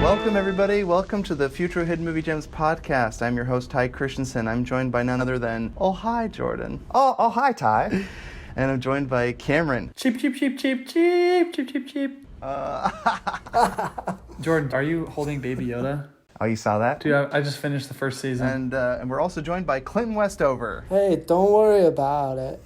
Welcome, everybody. Welcome to the Futro Hidden Movie Gems podcast. I'm your host, Ty Christensen. I'm joined by none other than, oh, hi, Jordan. Oh, hi, Ty. And I'm joined by Cameron. Cheap, cheap, cheap, cheap, cheap, cheap, cheap, cheap. Jordan, are you holding Baby Yoda? Oh, you saw that? Dude, I just finished the first season. And we're also joined by Clinton Westover. Hey, don't worry about it.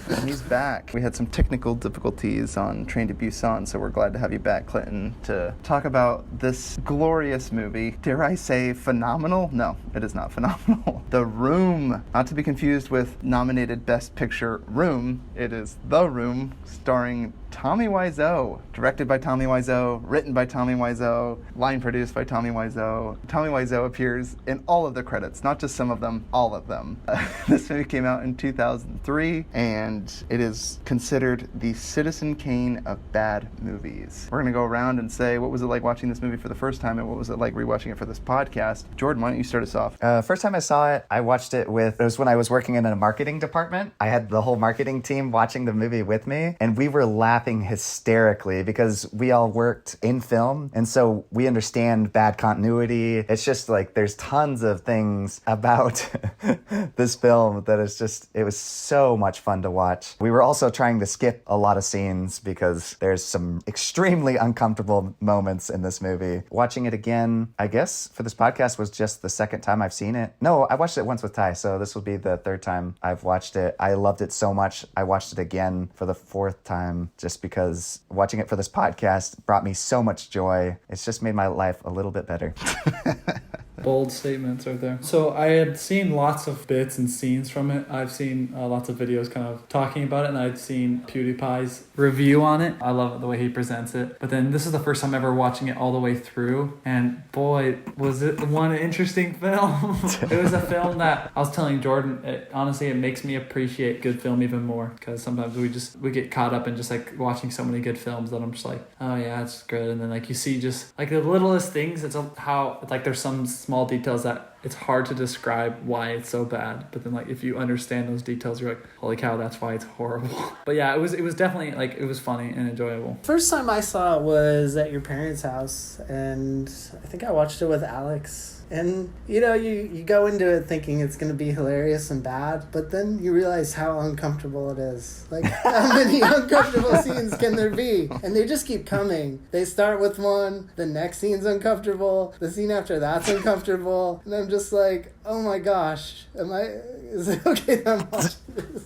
And he's back. We had some technical difficulties on Train to Busan, so we're glad to have you back, Clinton, to talk about this glorious movie. Dare I say phenomenal? No, it is not phenomenal. The Room, not to be confused with nominated Best Picture Room. It is The Room, starring Tommy Wiseau, directed by Tommy Wiseau, written by Tommy Wiseau, line produced by Tommy Wiseau. Tommy Wiseau appears in all of the credits, not just some of them, all of them. This movie came out in 2003, and it is considered the Citizen Kane of bad movies. We're going to go around and say, what was it like watching this movie for the first time, and what was it like rewatching it for this podcast? Jordan, why don't you start us off? First time I saw it, I watched it it was when I was working in a marketing department. I had the whole marketing team watching the movie with me, and we were laughing hysterically because we all worked in film, and so we understand bad continuity. It's just like there's tons of things about this film that is just, it was so much fun to watch. We were also trying to skip a lot of scenes because there's some extremely uncomfortable moments in this movie. Watching it again, I guess for this podcast, was just the second time I've seen it. No, I watched it once with Ty, so this will be the third time I've watched it. I loved it so much. I watched it again for the fourth time just because watching it for this podcast brought me so much joy. It's just made my life a little bit better. Bold statements right there. So I had seen lots of bits and scenes from it. I've seen lots of videos kind of talking about it, and I'd seen PewDiePie's review on it. I love the way he presents it. But then this is the first time ever watching it all the way through, and boy, was it one interesting film. It was a film that I was telling Jordan, honestly, it makes me appreciate good film even more, because sometimes we get caught up in just like watching so many good films that I'm just like, oh yeah, it's good. And then like you see just like the littlest things, it's how like there's some small details that it's hard to describe why it's so bad, but then like if you understand those details, you're like, holy cow, that's why it's horrible. But yeah, it was definitely like, it was funny and enjoyable. First time I saw it was at your parents' house, and I think I watched it with Alex. And, you know, you go into it thinking it's going to be hilarious and bad, but then you realize how uncomfortable it is. Like, how many uncomfortable scenes can there be? And they just keep coming. They start with one, the next scene's uncomfortable, the scene after that's uncomfortable, and I'm just like, oh my gosh, is it okay that I'm watching this?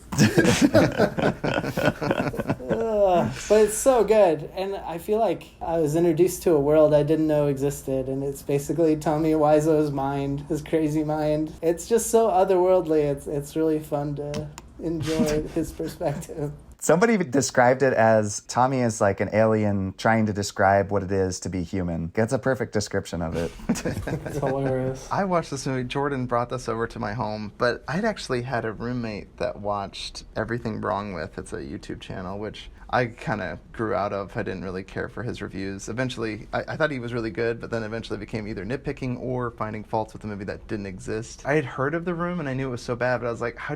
But it's so good, and I feel like I was introduced to a world I didn't know existed, and it's basically Tommy Wiseau's mind, his crazy mind. It's just so otherworldly. It's really fun to enjoy his perspective. Somebody described it as Tommy is like an alien trying to describe what it is to be human. That's a perfect description of it. It's hilarious. I watched this movie. Jordan brought this over to my home, but I'd actually had a roommate that watched Everything Wrong With. It's a YouTube channel, which I kind of grew out of. I didn't really care for his reviews. Eventually, I thought he was really good, but then eventually became either nitpicking or finding faults with the movie that didn't exist. I had heard of The Room, and I knew it was so bad, but I was like, how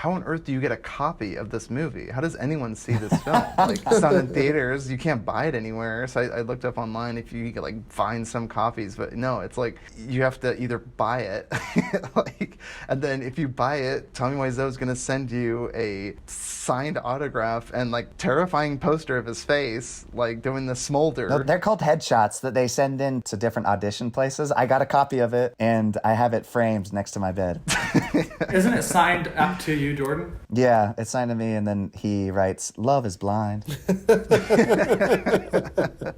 on earth do you get a copy of this movie? How does anyone see this film? Like, it's not in theaters. You can't buy it anywhere. So I looked up online if you could, like, find some copies, but no, it's like you have to either buy it, and then if you buy it, Tommy Wiseau is going to send you a signed autograph and, like, terrifying poster of his face, like doing the smolder. No, they're called headshots that they send in to different audition places. I got a copy of it, and I have it framed next to my bed. Isn't it signed up to you, Jordan? Yeah, it's signed to me, and then he writes, "Love is blind."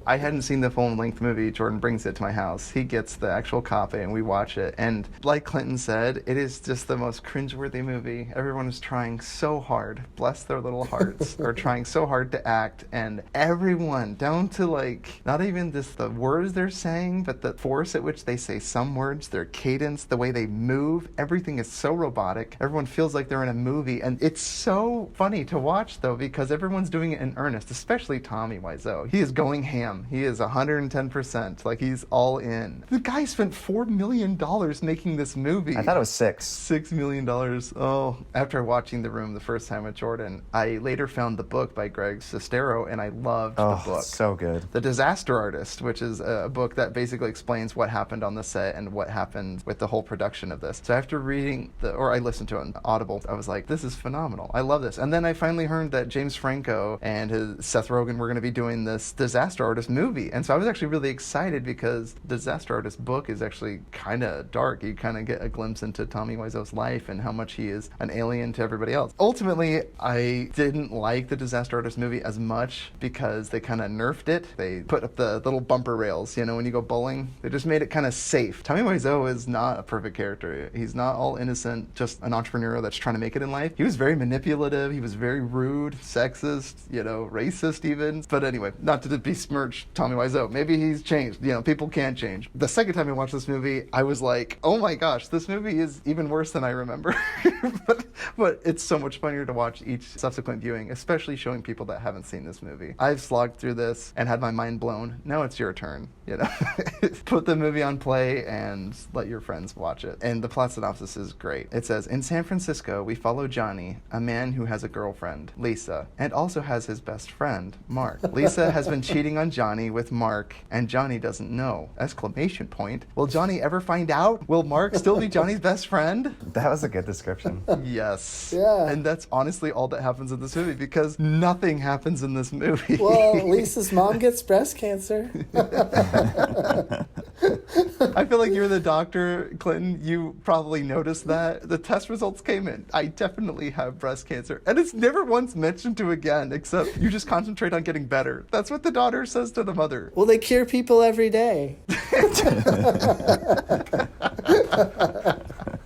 I hadn't seen the full-length movie. Jordan brings it to my house. He gets the actual copy, and we watch it. And like Clinton said, it is just the most cringeworthy movie. Everyone is trying so hard, bless their little hearts, are trying so hard to act, and everyone, down to like, not even just the words they're saying, but the force at which they say some words, their cadence, the way they move, everything is so so robotic. Everyone feels like they're in a movie, and it's so funny to watch, though, because everyone's doing it in earnest, especially Tommy Wiseau. He is going ham. He is 110%. Like, he's all in. The guy spent $4 million making this movie. I thought it was 6. $6 million. Oh, after watching The Room the first time with Jordan, I later found the book by Greg Sestero, and I loved the book. So good. The Disaster Artist, which is a book that basically explains what happened on the set and what happened with the whole production of this. So after reading I listened to it on Audible, I was like, this is phenomenal. I love this. And then I finally heard that James Franco and Seth Rogen were going to be doing this Disaster Artist movie. And so I was actually really excited because the Disaster Artist book is actually kind of dark. You kind of get a glimpse into Tommy Wiseau's life and how much he is an alien to everybody else. Ultimately, I didn't like the Disaster Artist movie as much because they kind of nerfed it. They put up the little bumper rails, when you go bowling. They just made it kind of safe. Tommy Wiseau is not a perfect character. He's not all innocent, just an entrepreneur that's trying to make it in life. He was very manipulative. He was very rude, sexist, racist even. But anyway, not to besmirch Tommy Wiseau. Maybe he's changed. People can change. The second time I watched this movie, I was like, oh my gosh, this movie is even worse than I remember. but it's so much funnier to watch each subsequent viewing, especially showing people that haven't seen this movie. I've slogged through this and had my mind blown. Now it's your turn, Put the movie on play and let your friends watch it. And the plot synopsis is great. It says, in San Francisco, we follow Johnny, a man who has a girlfriend, Lisa, and also has his best friend, Mark. Lisa has been cheating on Johnny with Mark, and Johnny doesn't know. ! Will Johnny ever find out? Will Mark still be Johnny's best friend? That was a good description. Yes. Yeah. And that's honestly all that happens in this movie, because nothing happens in this movie. Well, Lisa's mom gets breast cancer. I feel like you're the doctor, Clinton. You probably noticed that. The test results came in. I definitely have breast cancer. And it's never once mentioned to again, except you just concentrate on getting better. That's what the daughter says to the mother. Well, they cure people every day.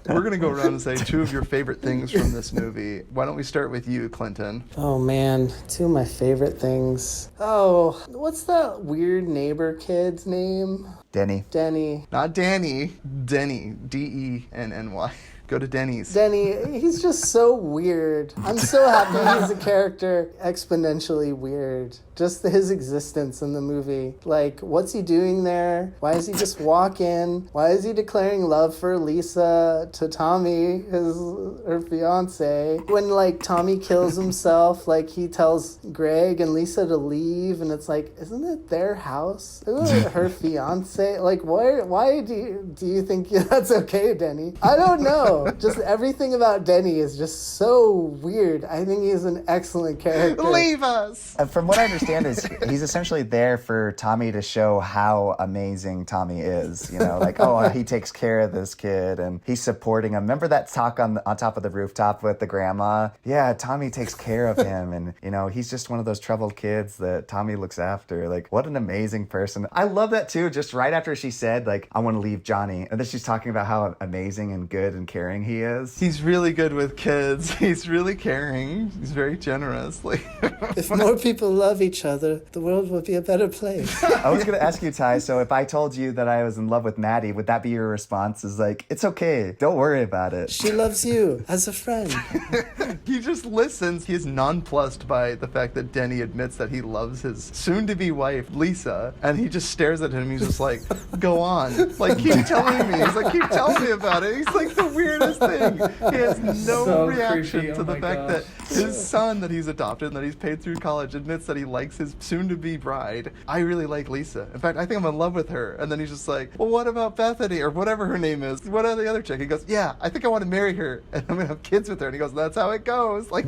We're going to go around and say 2 of your favorite things from this movie. Why don't we start with you, Clinton? Oh, man. 2 of my favorite things. Oh, what's that weird neighbor kid's name? Denny. Denny. Not Danny. Denny. Denny. Go to Denny's. Denny, he's just so weird. I'm so happy he's a character exponentially weird. Just his existence in the movie. Like, what's he doing there? Why is he just walk in? Why is he declaring love for Lisa to Tommy, her fiance? When, Tommy kills himself, he tells Greg and Lisa to leave, and it's like, isn't it their house? Isn't it her fiance? Why do you think that's okay, Denny? I don't know. Just everything about Denny is just so weird. I think he's an excellent character. Leave us! From what I understand is he's essentially there for Tommy to show how amazing Tommy is. He takes care of this kid and he's supporting him. Remember that talk on top of the rooftop with the grandma? Yeah, Tommy takes care of him, and he's just one of those troubled kids that Tommy looks after. What an amazing person. I love that too. Just right after she said, I want to leave Johnny, and then she's talking about how amazing and good and caring he is. He's really good with kids. He's really caring. He's very generous. If more people love each other, the world would be a better place. I was going to ask you, Ty, so if I told you that I was in love with Maddie, would that be your response? Is it's okay. Don't worry about it. She loves you as a friend. He just listens. He's nonplussed by the fact that Denny admits that he loves his soon-to-be wife, Lisa, and he just stares at him. He's just like, go on. Keep telling me. He's like, keep telling me about it. He's like the weirdest thing. He has no So reaction creepy. to Oh the my fact gosh. that his son that he's adopted and that he's paid through college admits that he likes his soon-to-be bride. I really like Lisa. In fact, I think I'm in love with her. And then he's just like, well, what about Bethany or whatever her name is? What are the other chick? He goes, yeah, I think I want to marry her and I'm going to have kids with her. And he goes, that's how it goes. What?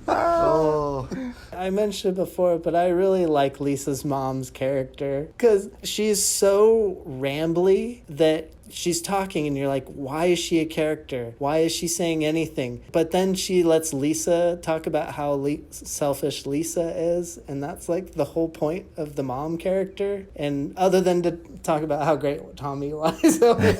Oh. I mentioned it before, but I really like Lisa's mom's character because she's so rambly that she's talking and you're like, why is she a character? Why is she saying anything? But then she lets Lisa talk about how selfish Lisa is, and that's the whole point of the mom character. And other than to talk about how great Tommy Wiseau is.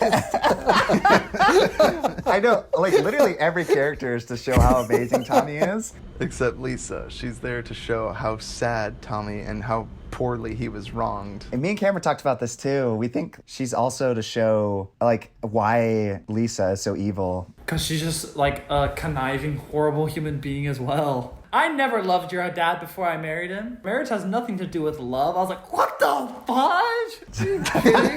I know, literally every character is to show how amazing Tommy is. Except Lisa. She's there to show how sad Tommy and how poorly he was wronged. And me and Cameron talked about this too. We think she's also to show like why Lisa is so evil. Because she's just like a conniving, horrible human being as well. I never loved your dad before I married him. Marriage has nothing to do with love. I was like, what the fudge? Are you kidding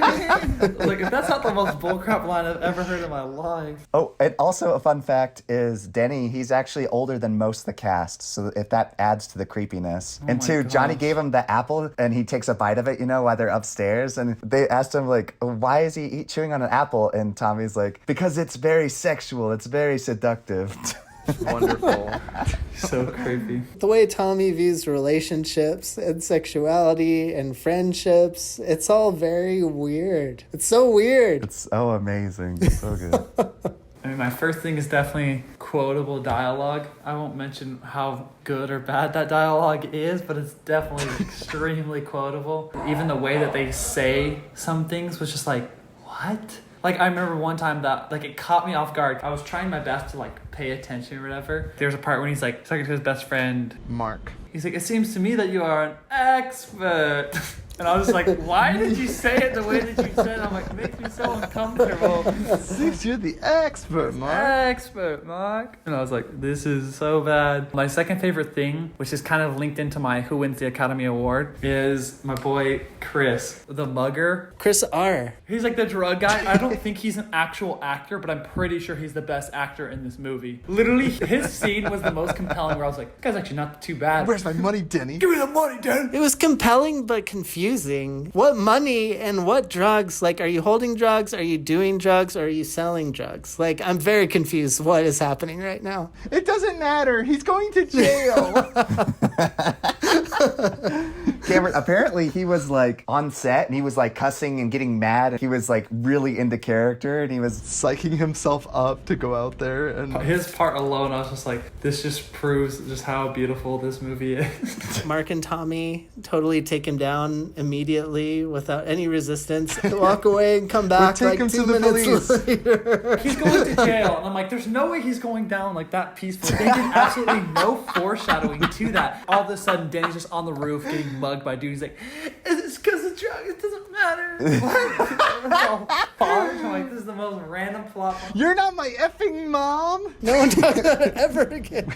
me? Like, if that's not the most bullcrap line I've ever heard in my life. Oh, and also a fun fact is Denny, he's actually older than most of the cast. So if that adds to the creepiness. And my two, Johnny gosh. gave him the apple and he takes a bite of it, you know, while they're upstairs. And they asked him like, why is he chewing on an apple? And Tommy's like, because it's very sexual. It's very seductive. Wonderful. So creepy. The way Tommy views relationships and sexuality and friendships, it's all very weird. It's so weird. It's so amazing. It's so good. I mean, my first thing is definitely quotable dialogue. I won't mention how good or bad that dialogue is, but it's definitely extremely quotable. Even the way that they say some things was just like, what? Like, I remember one time that, like, it caught me off guard. I was trying my best to, like, pay attention or whatever. There's a part when he's, like, talking to his best friend. Mark. He's like, it seems to me that you are an expert. And I was like, why did you say it the way that you said it? I'm like, it makes me so uncomfortable. Since you're the expert, Mark. Expert, Mark. And I was like, this is so bad. My second favorite thing, which is kind of linked into my Who Wins the Academy Award, is my boy Chris, the mugger. Chris R. He's like the drug guy. I don't think he's an actual actor, but I'm pretty sure he's the best actor in this movie. Literally, his scene was the most compelling where I was like, this guy's actually not too bad. Where's my money, Denny? Give me the money, Denny. It was compelling but confusing. What money and what drugs? Like, are you holding drugs? Are you doing drugs? Or are you selling drugs? Like, I'm very confused what is happening right now. It doesn't matter. He's going to jail. Cameron, apparently he was like on set and he was like cussing and getting mad. He was like really into character and he was Psyching himself up to go out there and... His part alone, I was just like, this just proves just how beautiful this movie is. Mark and Tommy totally take him down immediately without any resistance. Walk away and come back take like him 2 to the minutes police. later. He's going to jail. And I'm like, there's no way he's going down like that peacefully. They did absolutely no foreshadowing to that. All of a sudden, Danny's just on the roof getting mugged by dudes. He's like, it's because of drugs. It doesn't matter. What? I'm like, this is the most random plot. You're not my effing mom. No one talks about it ever again.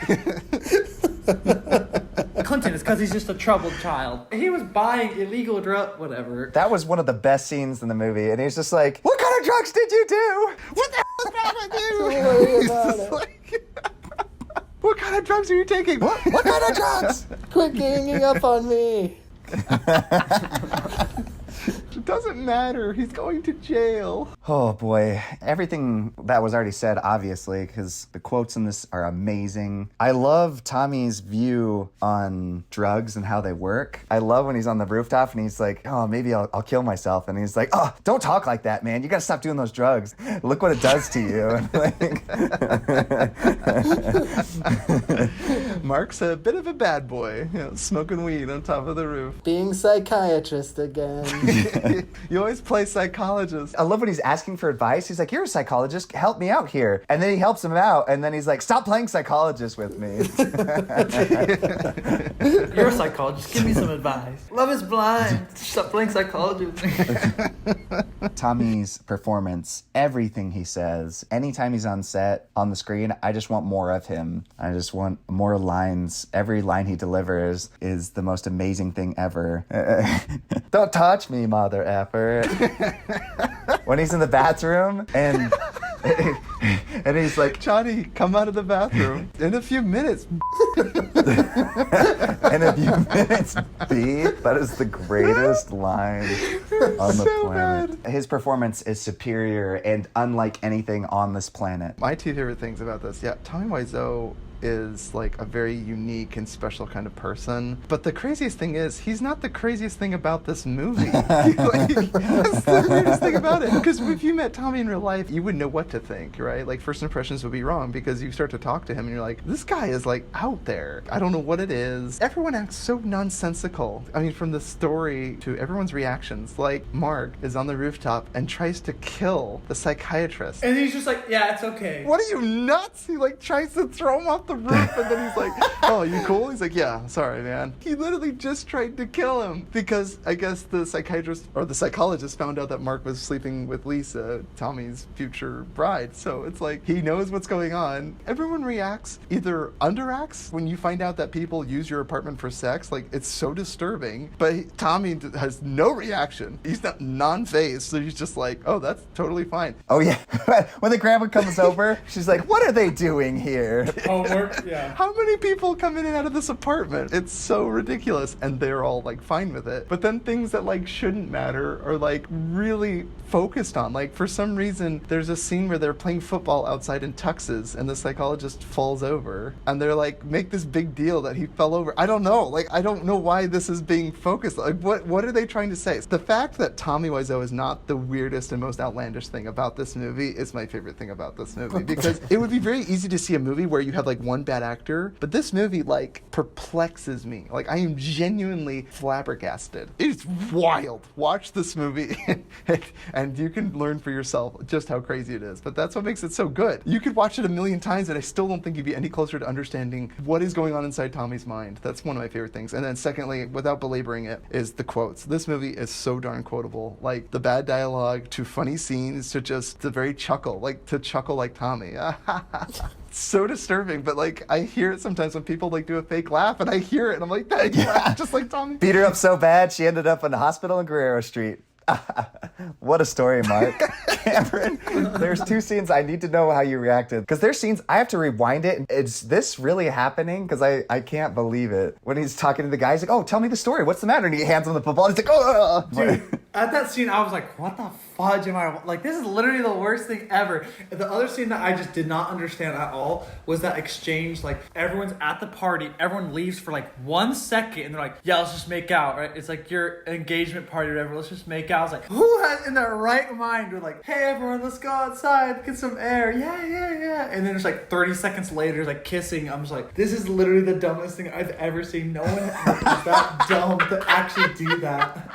Clinton is because he's just a troubled child. He was buying illegal drugs, whatever. that was one of the best scenes in the movie. And he's just like, what kind of drugs did you do? What the hell is wrong with you? Don't worry about It's it. like, what kind of drugs are you taking? What kind of drugs? Quit ganging up on me. It doesn't matter. He's going to jail. Oh boy, everything that was already said, obviously, because the quotes in this are amazing. I love Tommy's view on drugs and how they work. I love when he's on the rooftop and he's like, oh, maybe I'll kill myself. And he's like, oh, don't talk like that, man. You gotta stop doing those drugs. Look what it does to you. Mark's a bit of a bad boy, smoking weed on top of the roof. Being psychiatrist again. You always play psychologist. I love when he's asking for advice. He's like, you're a psychologist. Help me out here. And then he helps him out. And then he's like, stop playing psychologist with me. You're a psychologist. Give me some advice. Love is blind. Stop playing psychology with me. Tommy's performance, everything he says, anytime he's on set, on the screen, I just want more of him. I just want more lines. Every line he delivers is the most amazing thing ever. Don't touch me, mother effer. When he's in the bathroom and he's like, Johnny, come out of the bathroom. In a few minutes. in a few minutes, B. That is the greatest line on the So planet. His performance is superior and unlike anything on this planet. My two favorite things about this, Tommy Wiseau is like a very unique and special kind of person. But the craziest thing is, he's not the craziest thing about this movie. That's the weirdest thing about it. Because if you met Tommy in real life, you wouldn't know what to think, right? Like, first impressions would be wrong because you start to talk to him and you're like, this guy is like out there. I don't know what it is. Everyone acts so nonsensical. I mean, from the story to everyone's reactions. Like, Mark is on the rooftop and tries to kill the psychiatrist. And he's just like, yeah, it's okay. What are you, nuts? He like tries to throw him off the roof, and then he's like, "Oh, you cool?" He's like, "Yeah, sorry, man." He literally just tried to kill him because I guess the psychiatrist or the psychologist found out that Mark was sleeping with Lisa, Tommy's future bride. So it's like he knows what's going on. Everyone reacts, either underacts when you find out that people use your apartment for sex. Like, it's so disturbing. But Tommy has no reaction. He's not non-phased, so he's just like, "Oh, that's totally fine." Oh, yeah. When the grandma comes over, she's like, "What are they doing here?" Oh, yeah. How many people come in and out of this apartment? It's so ridiculous. And they're all like fine with it. But then things that like shouldn't matter are like really focused on. Like, for some reason, there's a scene where they're playing football outside in tuxes and the psychologist falls over and they're like, make this big deal that he fell over. I don't know. Like, I don't know why this is being focused. Like, what are they trying to say? The fact that Tommy Wiseau is not the weirdest and most outlandish thing about this movie is my favorite thing about this movie, because it would be very easy to see a movie where you have like one bad actor, but this movie like perplexes me. Like, I am genuinely flabbergasted. It's wild. Watch this movie and you can learn for yourself just how crazy it is. But that's what makes it so good. You could watch it a million times and I still don't think you'd be any closer to understanding what is going on inside Tommy's mind. That's one of my favorite things. And then secondly, without belaboring it, is the quotes. This movie is so darn quotable. Like, the bad dialogue to funny scenes to just the very chuckle, like to chuckle like Tommy. So disturbing, but like I hear it sometimes when people like do a fake laugh and I hear it and I'm like, that laugh just like Tommy. Beat her up so bad she ended up in the hospital in Guerrero Street. What a story, Mark. Cameron, there's two scenes I need to know how you reacted. Because there's scenes, I have to rewind it. Is this really happening? Because I can't believe it. When he's talking to the guy, he's like, "Oh, tell me the story. What's the matter?" And he hands him the football. And he's like, "Oh." Dude, at that scene, I was like, what the fudge am I... Like, this is literally the worst thing ever. The other scene that I just did not understand at all was that exchange. Like, everyone's at the party. Everyone leaves for, like, 1 second. And they're like, yeah, let's just make out, right? It's like your engagement party or whatever. Let's just make out. I was like, who has in their right mind were like, hey, everyone, let's go outside, get some air. Yeah. And then it's like 30 seconds later, it's like kissing. I'm just like, this is literally the dumbest thing I've ever seen. No one is that dumb to actually do that.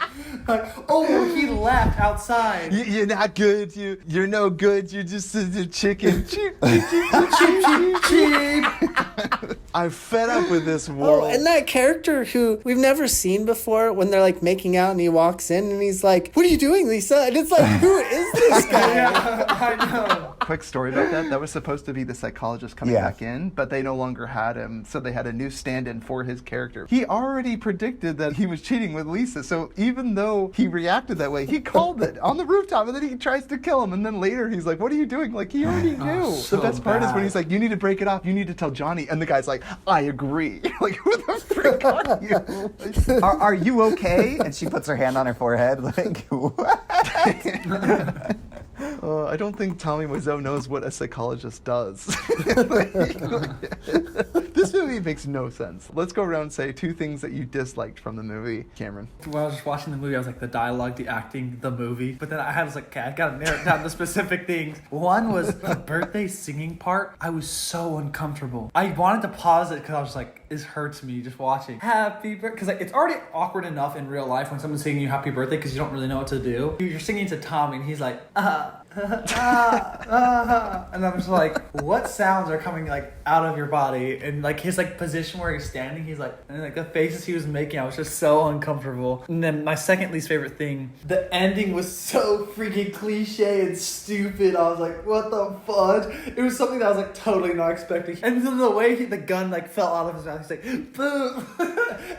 Like, oh, he left outside. You're not good. You're no good. You're just a chicken. Cheep. I'm fed up with this world. Oh, and that character who we've never seen before, when they're like making out and he walks in and he's like, "What are you doing, Lisa?" And it's like, who is this guy? Yeah, I know. Quick story about that. That was supposed to be the psychologist coming back in, but they no longer had him, so they had a new stand-in for his character. He already predicted that he was cheating with Lisa, so even though he reacted that way, he called it on the rooftop, and then he tries to kill him, and then later he's like, "What are you doing?" Like, he already knew. So the best part is when bad. he's like, "You need to break it off. You need to tell Johnny," and the guy's like, "I agree." Like, who the frick are you? Are you okay? And she puts her hand on her forehead like, what? I don't think Tommy Wiseau knows what a psychologist does. This movie makes no sense. Let's go around and say 2 things that you disliked from the movie. Cameron. When I was just watching the movie, I was like, the dialogue, the acting, the movie. But then I was like, okay, I gotta narrow it down to specific things. One was the birthday singing part. I was so uncomfortable. I wanted to pause it because I was like, this hurts me just watching. Happy birthday. Because like, it's already awkward enough in real life when someone's singing you happy birthday because you don't really know what to do. You're singing to Tommy and he's like, and I'm just like, what sounds are coming like out of your body? And like his like position where he's standing, he's like, and like the faces he was making, I was just so uncomfortable. And then my second least favorite thing, the ending was so freaking cliche and stupid. I was like, what the fudge? It was something that I was like totally not expecting. And then the way the gun like fell out of his mouth, he's like, boom.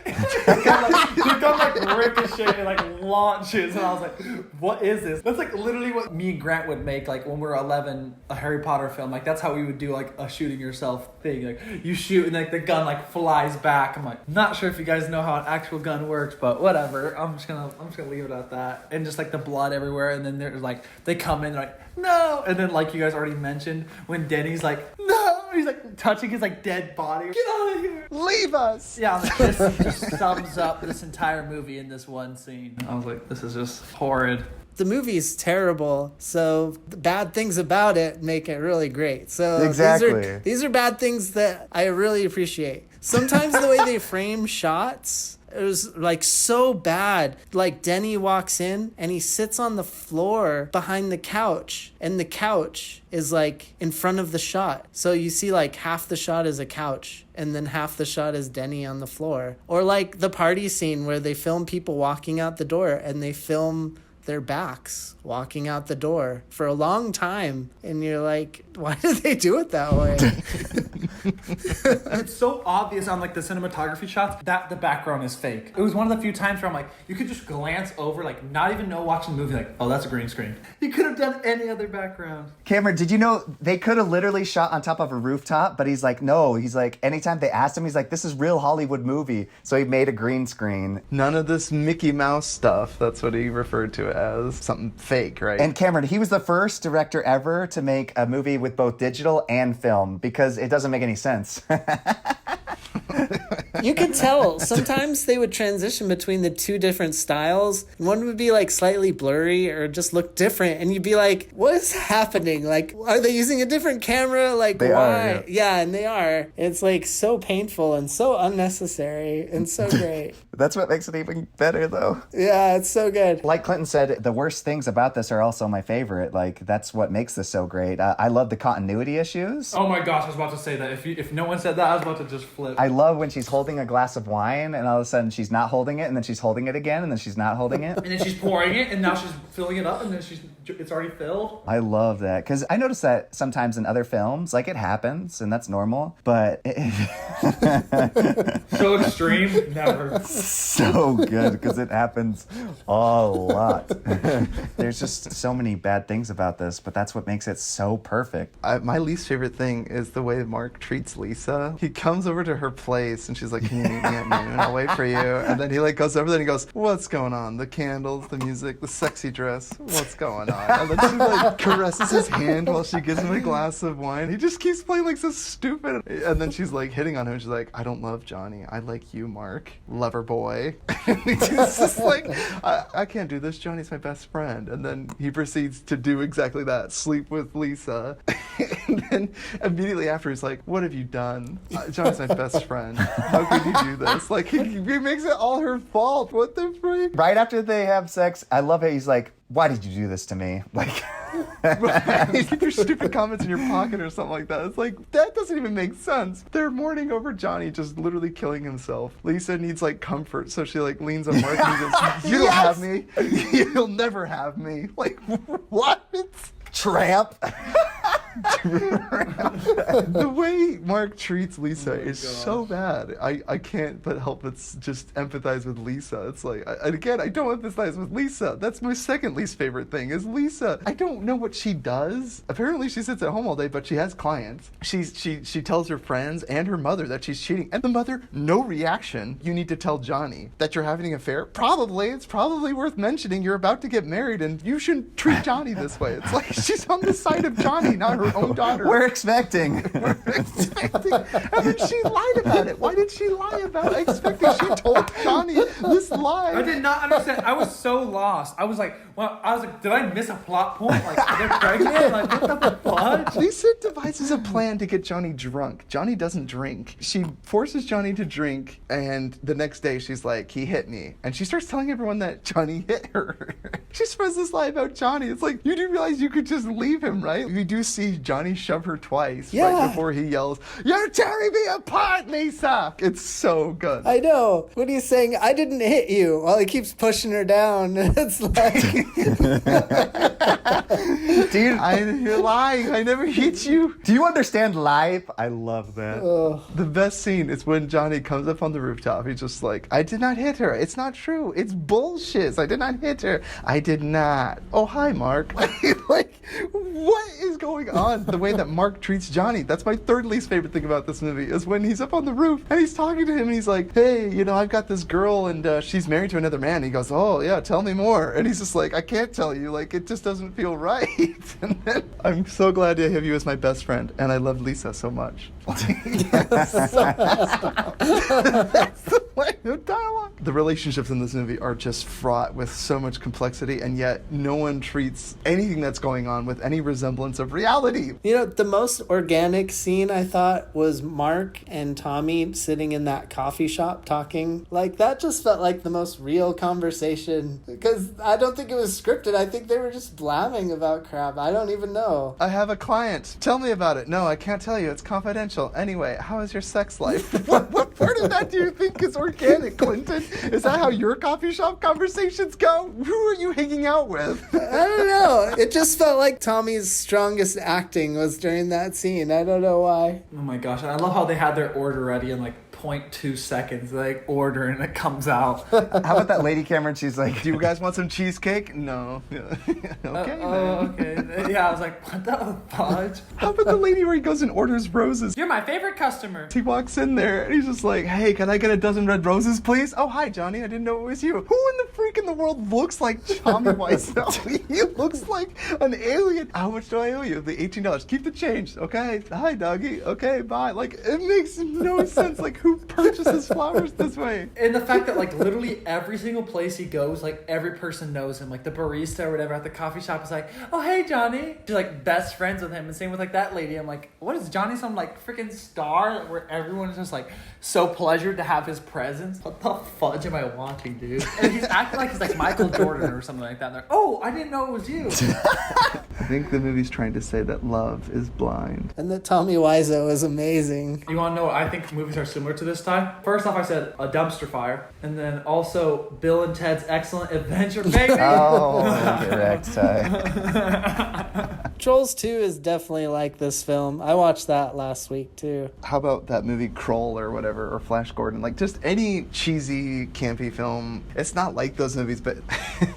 the gun like ricocheted and like launches, and I was like, what is this? That's like literally what me and Grant would make like when we were 11, a Harry Potter film. Like that's how we would do like a shooting yourself thing. Like you shoot and like the gun like flies back. I'm like, not sure if you guys know how an actual gun works, but whatever. I'm just gonna leave it at that. And just like the blood everywhere, and then there's like they come in, they're like, no, and then like you guys already mentioned, when Denny's like, no, he's like touching his like dead body. Get out of here. Leave us. Yeah, like, this just sums up this entire movie in this one scene. I was like, this is just horrid. The movie's terrible, so the bad things about it make it really great. So Exactly. these are bad things that I really appreciate. Sometimes the way they frame shots It was like so bad. Like Denny walks in and he sits on the floor behind the couch, and the couch is like in front of the shot. So you see like half the shot is a couch and then half the shot is Denny on the floor. Or like the party scene where they film people walking out the door and they film their backs walking out the door for a long time, and you're like, why did they do it that way? It's so obvious on like the cinematography shots that the background is fake. It was one of the few times where I'm like, you could just glance over, like not even know watching the movie, like, oh, that's a green screen. You could have done any other background. Cameron, did you know they could have literally shot on top of a rooftop, but he's like, no. He's like, anytime they asked him, he's like, this is real Hollywood movie. So he made a green screen. None of this Mickey Mouse stuff. That's what he referred to it as. Something fake, right? And Cameron, he was the first director ever to make a movie with both digital and film, because it doesn't make any sense. You could tell. Sometimes they would transition between the two different styles. One would be like slightly blurry or just look different. And you'd be like, what is happening? Like, are they using a different camera? Like, They why? are, Yeah, and they are. It's like so painful and so unnecessary and so great. That's what makes it even better, though. Yeah, it's so good. Like Clinton said, the worst things about this are also my favorite. Like, that's what makes this so great. I love the continuity issues. Oh my gosh, I was about to say that. If no one said that, I was about to just flip. I love when she's holding a glass of wine and all of a sudden she's not holding it, and then she's holding it again, and then she's not holding it. And then she's pouring it, and now she's filling it up, and then it's already filled. I love that, because I notice that sometimes in other films, like, it happens and that's normal, but So extreme, never. so good because it happens a lot. There's just so many bad things about this, but that's what makes it so perfect. My least favorite thing is the way Mark treats Lisa. He comes over to her place and she's like, can you meet me at noon? I'll wait for you. And then he like goes over there and he goes, what's going on? The candles, the music, the sexy dress, what's going on? And then she like caresses his hand while she gives him a glass of wine. He just keeps playing like so stupid. And then she's like hitting on him. She's like, I don't love Johnny. I like you, Mark. Lover boy. And he's just like, I can't do this. Johnny's my best friend. And then he proceeds to do exactly that. Sleep with Lisa. And then immediately after he's like, what have you done? Johnny's my best friend. How could you do this? Like, he makes it all her fault. What the freak? Right after they have sex, I love it. He's like, why did you do this to me? Like, Right. Keep your stupid comments in your pocket or something like that. It's like, that doesn't even make sense. They're mourning over Johnny just literally killing himself. Lisa needs like comfort, so she like leans on Mark and he goes, you don't have me. You'll never have me. Like, what? tramp. The way Mark treats Lisa is gosh. so bad. I can't but help but just empathize with Lisa. It's like, and again, I don't empathize with Lisa. That's my second least favorite thing is Lisa. I don't know what she does. Apparently she sits at home all day, but she has clients. She tells her friends and her mother that she's cheating. And the mother, no reaction. You need to tell Johnny that you're having an affair? Probably. It's probably worth mentioning. You're about to get married and you shouldn't treat Johnny this way. It's like she's on the side of Johnny, not her own daughter. We're expecting. We're expecting. And then she lied about it. Why did she lie about it? Expecting she told Johnny this lie. I did not understand. I was so lost. I was like, did I miss a plot point? Like, they're pregnant? Like, what the fuck? Lisa devises a plan to get Johnny drunk. Johnny doesn't drink. She forces Johnny to drink, and the next day she's like, he hit me. And she starts telling everyone that Johnny hit her. She spreads this lie about Johnny. It's like, you do realize you could just leave him, right? We do see Johnny shove her twice right before he yells, you're tearing me apart, Lisa! It's so good. I know. What are you saying? I didn't hit you. While he keeps pushing her down. It's like... Dude, You're lying. I never hit you. do you understand life? I love that. The best scene is when Johnny comes up on the rooftop. He's just like, I did not hit her. It's not true. It's bullshit. I did not hit her. I did not. Oh, hi, Mark. Like, what is going on? The way that Mark treats Johnny. That's my third least favorite thing about this movie is when he's up on the roof and he's talking to him and he's like, hey, I've got this girl and she's married to another man. He goes, oh, yeah, tell me more. And he's just like, I can't tell you. Like, it just doesn't feel right. And then I'm so glad to have you as my best friend. And I love Lisa so much. That's the way of dialogue. The relationships in this movie are just fraught with so much complexity, and yet no one treats anything that's going on with any resemblance of reality. You know, the most organic scene I thought was Mark and Tommy sitting in that coffee shop talking. Like, that just felt like the most real conversation, because I don't think it was scripted. I think they were just blabbing about crap. I don't even know. I have a client. Tell me about it. No, I can't tell you. It's confidential. Anyway, how is your sex life? What part of that do you think is organic, Clinton? Is that how your coffee shop conversations go? Who are you hanging out with? I don't know. It just felt like Tommy's strongest acting was during that scene. I don't know why. Oh my gosh, I love how they had their order ready in like 0.2 seconds. They like order and it comes out. How about that lady, Cameron? She's like, Do you guys want some cheesecake? No. Okay, Okay. Yeah, I was like, what the fudge? How about the lady where he goes and orders roses? You're my favorite customer. He walks in there and he's just like, hey, can I get a dozen red roses, please? Oh, hi, Johnny. I didn't know it was you. Who in the freak in the world looks like Tommy Wiseau? He looks like an alien. How much do I owe you? The $18. Keep the change. Okay. Hi, doggy. Okay, bye. Like, it makes no sense. Like, who purchases flowers this way? And the fact that like literally every single place he goes, like every person knows him. Like the barista or whatever at the coffee shop is like, oh, hey, Johnny. She's like best friends with him. And same with like that lady. I'm like, what is Johnny, some like freaking star where everyone is just like so pleasured to have his presence? What the fudge am I watching, dude? And he's acting like he's like Michael Jordan or something like that. And they're, oh, I didn't know it was you. I think the movie's trying to say that love is blind. And that Tommy Wiseau is amazing. You want to know what I think movies are similar to this time? First off, I said a dumpster fire. And then also Bill and Ted's Excellent Adventure, baby. oh, correct. Trolls 2 is definitely like this film. I watched that last week too. How about that movie Kroll or whatever, or Flash Gordon? Like, just any cheesy, campy film. It's not like those movies, but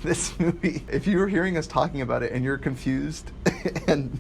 this movie, if you're hearing us talking about it and you're confused, and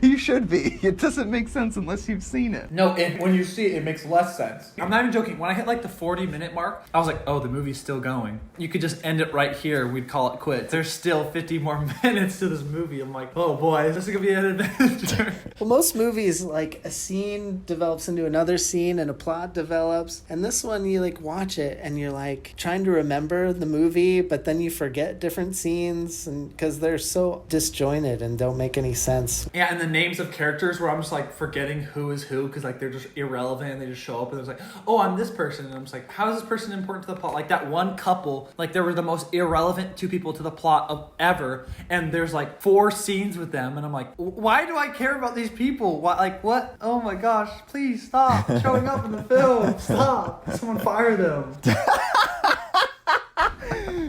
you should be. It doesn't make sense unless you've seen it. No, and when you see it, it makes less sense. I'm not even joking. When I hit like the 40-minute mark, I was like, oh, the movie's still going. You could just end it right here. We'd call it quits. There's still 50 more minutes to this movie. I'm like, oh boy, this is going to be an adventure. Well, most movies, like a scene develops into another scene and a plot develops. And this one, you like watch it and you're like trying to remember the movie, but then you forget different scenes and because they're so disjointed and don't make any sense. Yeah, and the names of characters where I'm just like forgetting who is who because like they're just irrelevant and they just show up and it's like, oh, I'm this person. And I'm just like, how is this person important to the plot? Like that one couple, like they were the most irrelevant two people to the plot of ever. And there's like 4 scenes with them. And I'm like, why do I care about these people? Why, like what? Oh my gosh, please stop showing up in the film. Stop. Someone fire them.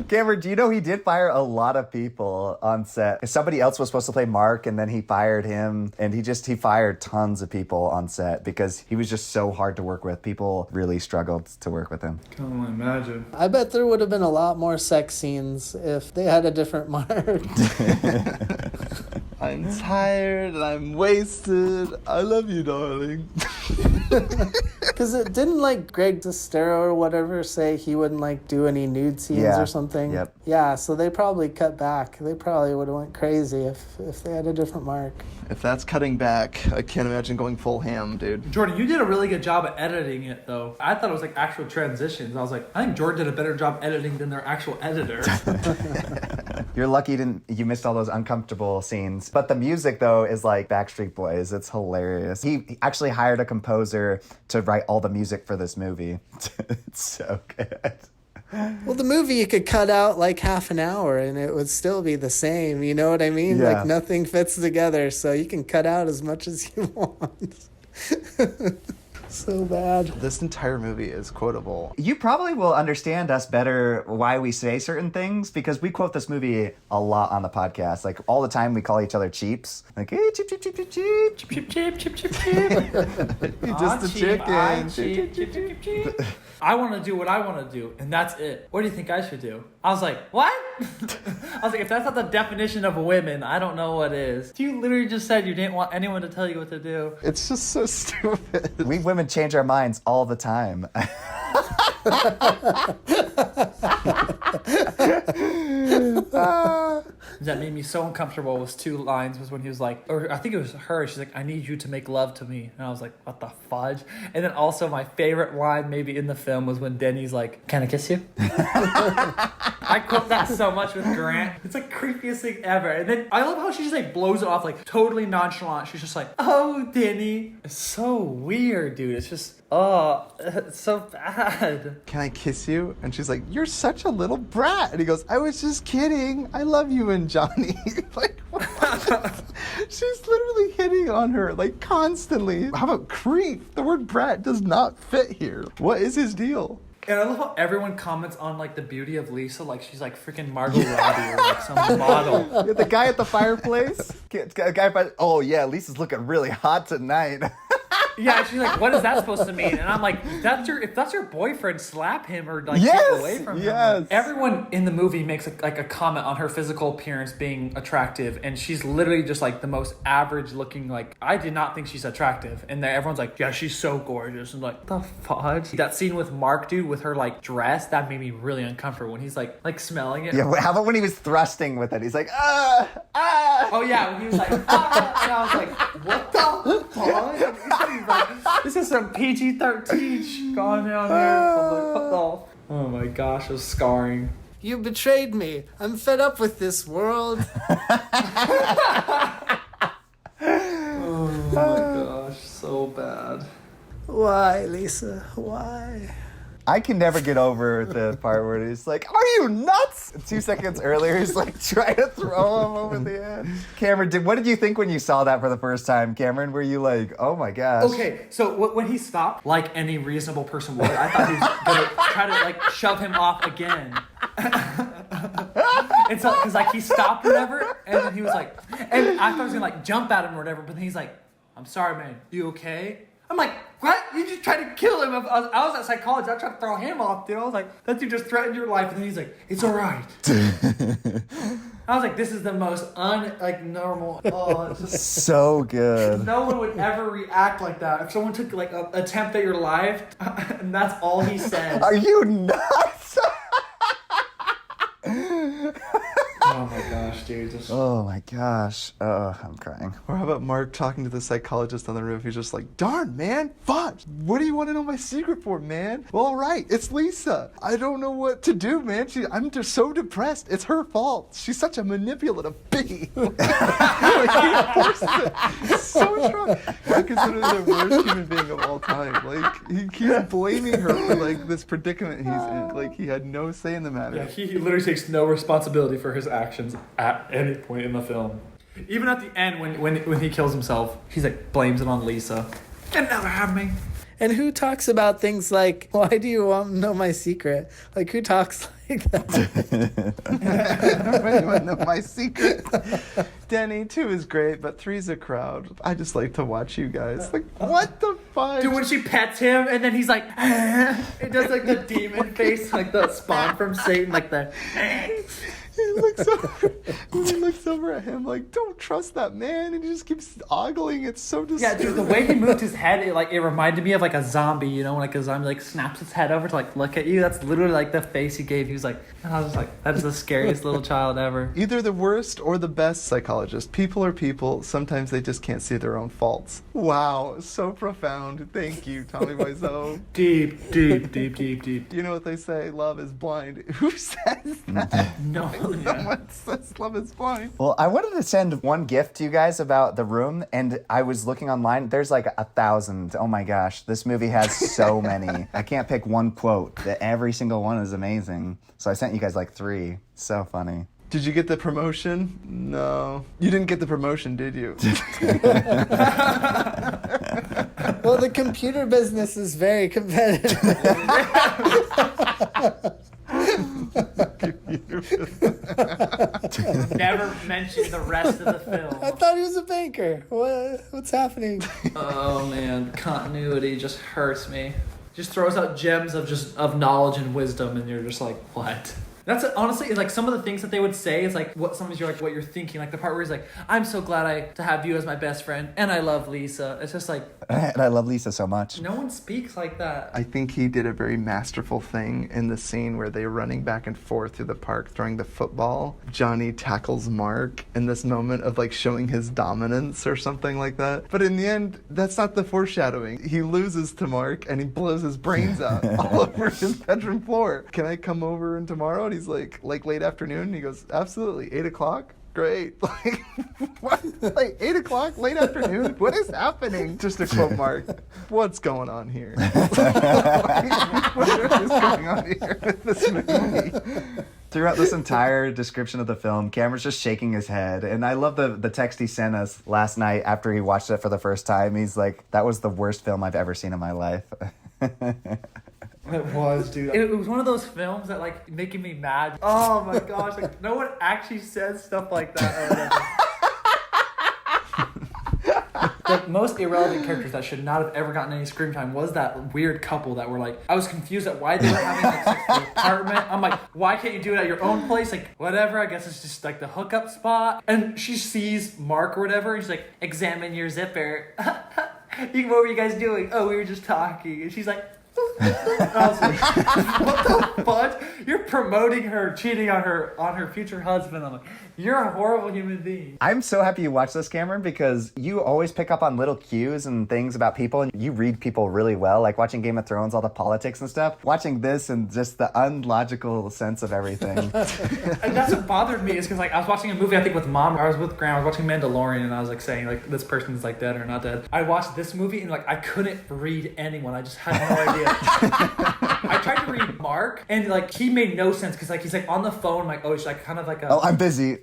Cameron, do you know he did fire a lot of people on set? Somebody else was supposed to play Mark, and then he fired him, and he fired tons of people on set because he was just so hard to work with. People really struggled to work with him. Can only imagine. I bet there would have been a lot more sex scenes if they had a different Mark. I'm tired and I'm wasted. I love you, darling. Because it didn't like Greg Sestero or whatever say he wouldn't like do any nude scenes or something. Yep. Yeah, so they probably cut back. They probably would have went crazy if they had a different Mark. If that's cutting back, I can't imagine going full ham, dude. Jordan, you did a really good job at editing it, though. I thought it was like actual transitions. I was like, I think Jordan did a better job editing than their actual editor. You're lucky you missed all those uncomfortable scenes. But the music, though, is like Backstreet Boys. It's hilarious. He actually hired a composer to write all the music for this movie. It's so good. Well, the movie you could cut out like half an hour and it would still be the same. You know what I mean? Yeah. Like nothing fits together, so you can cut out as much as you want. So bad. This entire movie is quotable. You probably will understand us better why we say certain things because we quote this movie a lot on the podcast. Like all the time we call each other cheaps. Like, hey, cheap, cheap, cheap, cheap, cheap. Cheep, cheep, cheep, cheep, cheep. Just a chicken. Cheep, cheep, cheep, cheep. I want to do what I want to do, and that's it. What do you think I should do? I was like, what? I was like, if that's not the definition of women, I don't know what is. You literally just said you didn't want anyone to tell you what to do. It's just so stupid. We women change our minds all the time. that made me so uncomfortable was 2 lines. Was when he was like, or I think it was her. She's like, "I need you to make love to me," and I was like, "What the fudge?" And then also my favorite line maybe in the film was when Denny's like, "Can I kiss you?" I quote that so much with Grant. It's like creepiest thing ever. And then I love how she just like blows it off like totally nonchalant. She's just like, "Oh, Denny." It's so weird, dude. It's just, oh, it's so bad. "Can I kiss you?" And she's like, "You're such a little brat." And he goes, "I was just kidding. I love you and Johnny." Like, what? She's literally hitting on her like constantly. How about creep? The word brat does not fit here. What is his deal? And I love how everyone comments on like the beauty of Lisa, like she's like freaking Margot Robbie or like some model. The guy at the fireplace. Oh yeah, Lisa's looking really hot tonight. Yeah, she's like, "What is that supposed to mean?" And I'm like, if that's your boyfriend, slap him or like Yes, get away from him. yes. Everyone in the movie makes a comment on her physical appearance being attractive, and she's literally just like the most average looking. Like, I did not think she's attractive, and everyone's like, "Yeah, she's so gorgeous." And like, the fudge. That scene with Mark, dude, with her like dress, that made me really uncomfortable when he's like smelling it. Yeah, how about when he was thrusting with it? He's like, ah. Oh yeah, when he was like, "Ah," and I was like, "What the fuck?" He's like, "This is some PG-13 gone down here." I was like, "What the?" Oh my gosh, it was scarring. You betrayed me. I'm fed up with this world. Oh my gosh, so bad. Why, Lisa? Why? I can never get over the part where he's like, "Are you nuts?" 2 seconds earlier, he's like trying to throw him over the edge. Cameron, what did you think when you saw that for the first time? Cameron, were you like, "Oh my gosh"? Okay, so when he stopped, like any reasonable person would, I thought he was gonna try to like shove him off again. And so, because like he stopped or whatever, and then he was like, and I thought he was gonna like jump at him or whatever, but then he's like, "I'm sorry, man. You okay?" I'm like, "What? You just tried to kill him." I was at psychology. I tried to throw him off, dude. I was like, "That dude just threatened your life." And then he's like, "It's all right." I was like, this is the most normal. Oh, it's just So good. no one would ever react like that. If someone took like an attempt at your life, and that's all he says. Are you nuts? Oh my gosh, dude. Oh my gosh. Oh, I'm crying. Or how about Mark talking to the psychologist on the roof? He's just like, "Darn, man, fudge. What do you want to know my secret for, man?" "Well, all right, it's Lisa. I don't know what to do, man. I'm just so depressed. It's her fault. She's such a manipulative bee." Like, he forces it. It's so strong. I consider the worst human being of all time. Like, he keeps blaming her for like this predicament he's in. Like, he had no say in the matter. Yeah, he literally takes no responsibility for his actions at any point in the film. Even at the end, when he kills himself, he's like blames it on Lisa. "You never have me." And who talks about things like, "Why do you want to know my secret?" Like, who talks like that? Everybody want to know my secret. Denny, 2 is great, but 3's a crowd. I just like to watch you guys. Like, what the fuck? Dude, when she pets him and then he's like, it does like the demon face, like the spawn from Satan, like the. He looks over at him like, "Don't trust that man," and he just keeps ogling. It's so Yeah, disturbing. dude, the way he moved his head, it reminded me of like a zombie, you know, when like a zombie like snaps its head over to like look at you. That's literally like the face he gave. He was like, and I was like, that's the scariest little child ever. Either the worst or the best psychologist. People are people. Sometimes they just can't see their own faults. Wow, so profound. Thank you, Tommy Wiseau. Deep. You know what they say? Love is blind. Who says that? No. Someone says love is blind. Well, I wanted to send one gift to you guys about The Room, and I was looking online. There's like 1,000. Oh my gosh, this movie has so many. I can't pick one quote. Every single one is amazing. So I sent you guys like 3. So funny. Did you get the promotion? No. You didn't get the promotion, did you? Well, the computer business is very competitive. Never mentioned the rest of the film. I thought he was a banker. What's happening? Oh man, continuity just hurts me. Just throws out gems of knowledge and wisdom, and you're just like, what? That's honestly like some of the things that they would say is like what sometimes you're like what you're thinking. Like the part where he's like, I'm so glad to have you as my best friend, and I love Lisa. It's just like, And I love Lisa so much. no one speaks like that. I think he did a very masterful thing in the scene where they're running back and forth through the park throwing the football. Johnny tackles Mark in this moment of like showing his dominance or something like that. But in the end, that's not the foreshadowing. He loses to Mark and he blows his brains out all over his bedroom floor. Can I come over and tomorrow? And he's like late afternoon. And he goes, absolutely, 8 o'clock. Great. Like, what? Like 8 o'clock, late afternoon? What is happening? Just to quote Mark, what's going on here? What is going on here with this movie? Throughout this entire description of the film, Cameron's just shaking his head. And I love the text he sent us last night after he watched it for the first time. He's like, that was the worst film I've ever seen in my life. It was, dude. It was one of those films that like making me mad. Oh my gosh, like no one actually says stuff like that. The most irrelevant characters that should not have ever gotten any screen time was that weird couple that were like, I was confused at why they were having like sex in the apartment. I'm like, why can't you do it at your own place? Like, whatever, I guess it's just like the hookup spot. And she sees Mark or whatever, and she's like, examine your zipper. What were you guys doing? Oh, we were just talking. And she's like, I was like, what the fudge? You're promoting her cheating on her future husband. I'm like, you're a horrible human being. I'm so happy you watched this, Cameron, because you always pick up on little cues and things about people, and you read people really well, like watching Game of Thrones, all the politics and stuff. Watching this and just the unlogical sense of everything. And that's what bothered me is because like I was watching a movie, I think with Mom, I was with Graham, I was watching Mandalorian, and I was like saying like this person's like dead or not dead. I watched this movie and like I couldn't read anyone. I just had no idea. I tried to read Mark and like he made no sense because like he's like on the phone, like, oh, it's like kind of like a Oh, I'm busy.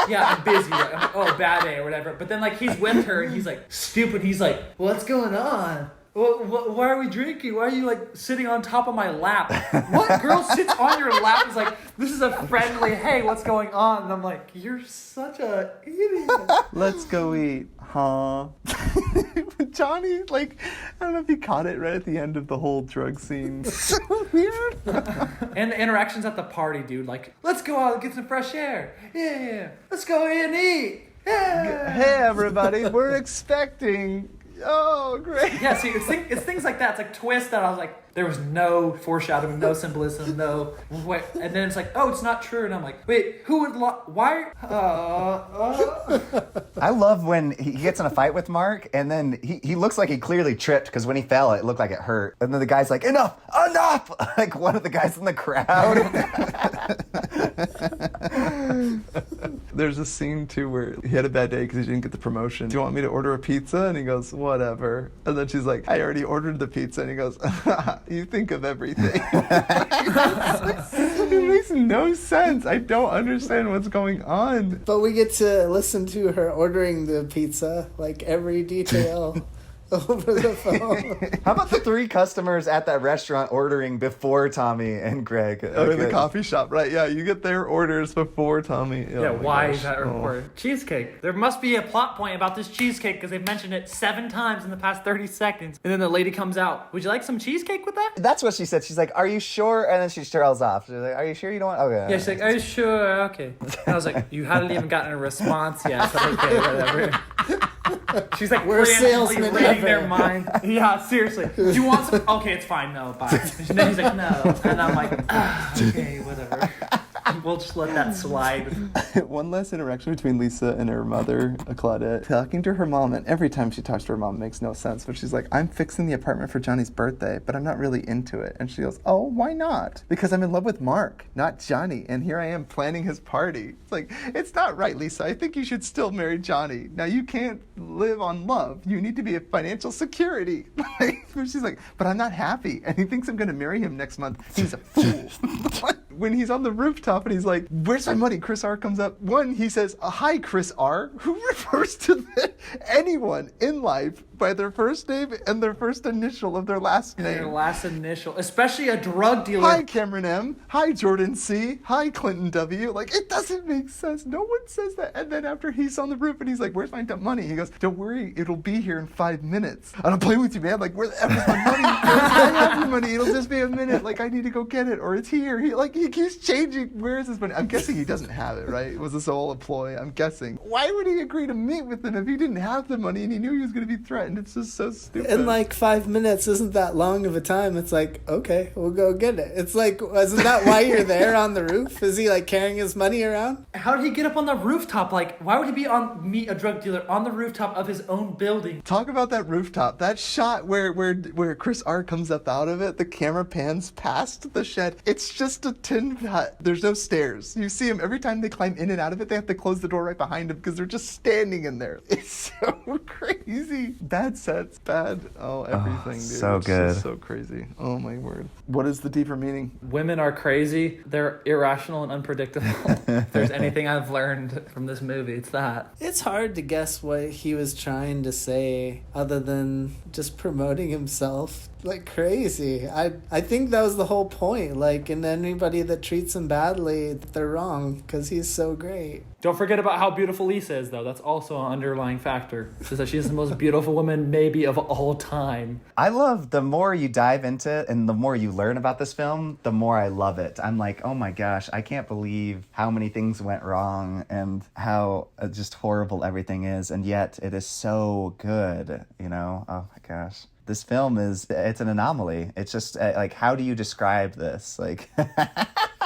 yeah, I'm busy. Like, I'm like, oh, bad day or whatever. But then like he's with her and he's like stupid. He's like, what's going on? Why are we drinking? Why are you like sitting on top of my lap? What girl sits on your lap is like, this is a friendly, hey, what's going on? And I'm like, you're such a idiot. Let's go eat, huh? Johnny, like, I don't know if you caught it right at the end of the whole drug scene. So weird. And the interactions at the party, dude. Like, let's go out and get some fresh air. Yeah. Let's go in and eat. Yeah. Hey, everybody, we're expecting. Oh, great. Yeah, see, it's things like that. It's like twists that I was like, there was no foreshadowing, no symbolism, no. Wait, and then it's like, oh, it's not true. And I'm like, wait, who would why? I love when he gets in a fight with Mark, and then he looks like he clearly tripped, because when he fell, it looked like it hurt. And then the guy's like, enough! Like one of the guys in the crowd. There's a scene, too, where he had a bad day because he didn't get the promotion. Do you want me to order a pizza? And he goes, whatever. And then she's like, I already ordered the pizza. And he goes, you think of everything. It makes no sense. I don't understand what's going on. But we get to listen to her ordering the pizza, like every detail. Over the phone. How about the 3 customers at that restaurant ordering before Tommy and Greg? Or the coffee shop, right? Yeah, you get their orders before Tommy. Oh yeah, why is that important? Cheesecake. There must be a plot point about this cheesecake because they've mentioned it 7 times in the past 30 seconds. And then the lady comes out. Would you like some cheesecake with that? That's what she said. She's like, are you sure? And then she trails off. She's like, are you sure you don't want? Okay. Yeah, she's like, are you sure? Okay. And I was like, you hadn't even gotten a response yet. So okay, whatever. She's like, we're salesmen salesmen reading their mind. Yeah, seriously. Do you want some? Okay, it's fine. No, bye. And then he's like, no. And I'm like, okay, whatever. We'll just let that slide. One last interaction between Lisa and her mother, Claudette, talking to her mom, and every time she talks to her mom, it makes no sense. But she's like, I'm fixing the apartment for Johnny's birthday, but I'm not really into it. And she goes, oh, why not? Because I'm in love with Mark, not Johnny, and here I am planning his party. It's like, it's not right, Lisa. I think you should still marry Johnny. Now, you can't live on love. You need to be a financial security. She's like, but I'm not happy, and he thinks I'm going to marry him next month. He's a fool. When he's on the rooftop and he's like, where's my money? Chris R comes up. One, he says, hi, Chris R, who refers to anyone in life by their first name and their first initial of their last name. Their last initial, especially a drug dealer. Hi, Cameron M. Hi, Jordan C. Hi, Clinton W. Like, it doesn't make sense. No one says that. And then after he's on the roof and he's like, where's my money? He goes, don't worry, it'll be here in 5 minutes. I don't play with you, man. Like, where's my money? I have your money. It'll just be a minute. Like, I need to go get it, or it's here. He keeps changing. Where is his money? I'm guessing he doesn't have it, right? Was this all a ploy? I'm guessing. Why would he agree to meet with him if he didn't have the money and he knew he was going to be threatened? It's just so stupid. And like 5 minutes isn't that long of a time. It's like, okay, we'll go get it. It's like, isn't that why you're there on the roof? Is he like carrying his money around? How did he get up on the rooftop? Like, why would he meet a drug dealer on the rooftop of his own building? Talk about that rooftop. That shot where Chris R comes up out of it, the camera pans past the shed. It's just a tin hut. There's no stairs. You see him every time they climb in and out of it, they have to close the door right behind them because they're just standing in there. It's so crazy. Bad sets, bad everything, dude. So it's good. Just so crazy. Oh my word. What is the deeper meaning? Women are crazy. They're irrational and unpredictable. If there's anything I've learned from this movie, it's that. It's hard to guess what he was trying to say other than just promoting himself like crazy. I think that was the whole point. Like, and anybody that treats him badly, they're wrong because he's so great. Don't forget about how beautiful Lisa is, though. That's also an underlying factor. It's just that she's the most beautiful woman maybe of all time. I love, the more you dive into it and the more you learn about this film, the more I love it. I'm like, oh my gosh, I can't believe how many things went wrong and how just horrible everything is. And yet it is so good, you know? Oh my gosh. This film it's an anomaly. It's just like, how do you describe this? Like,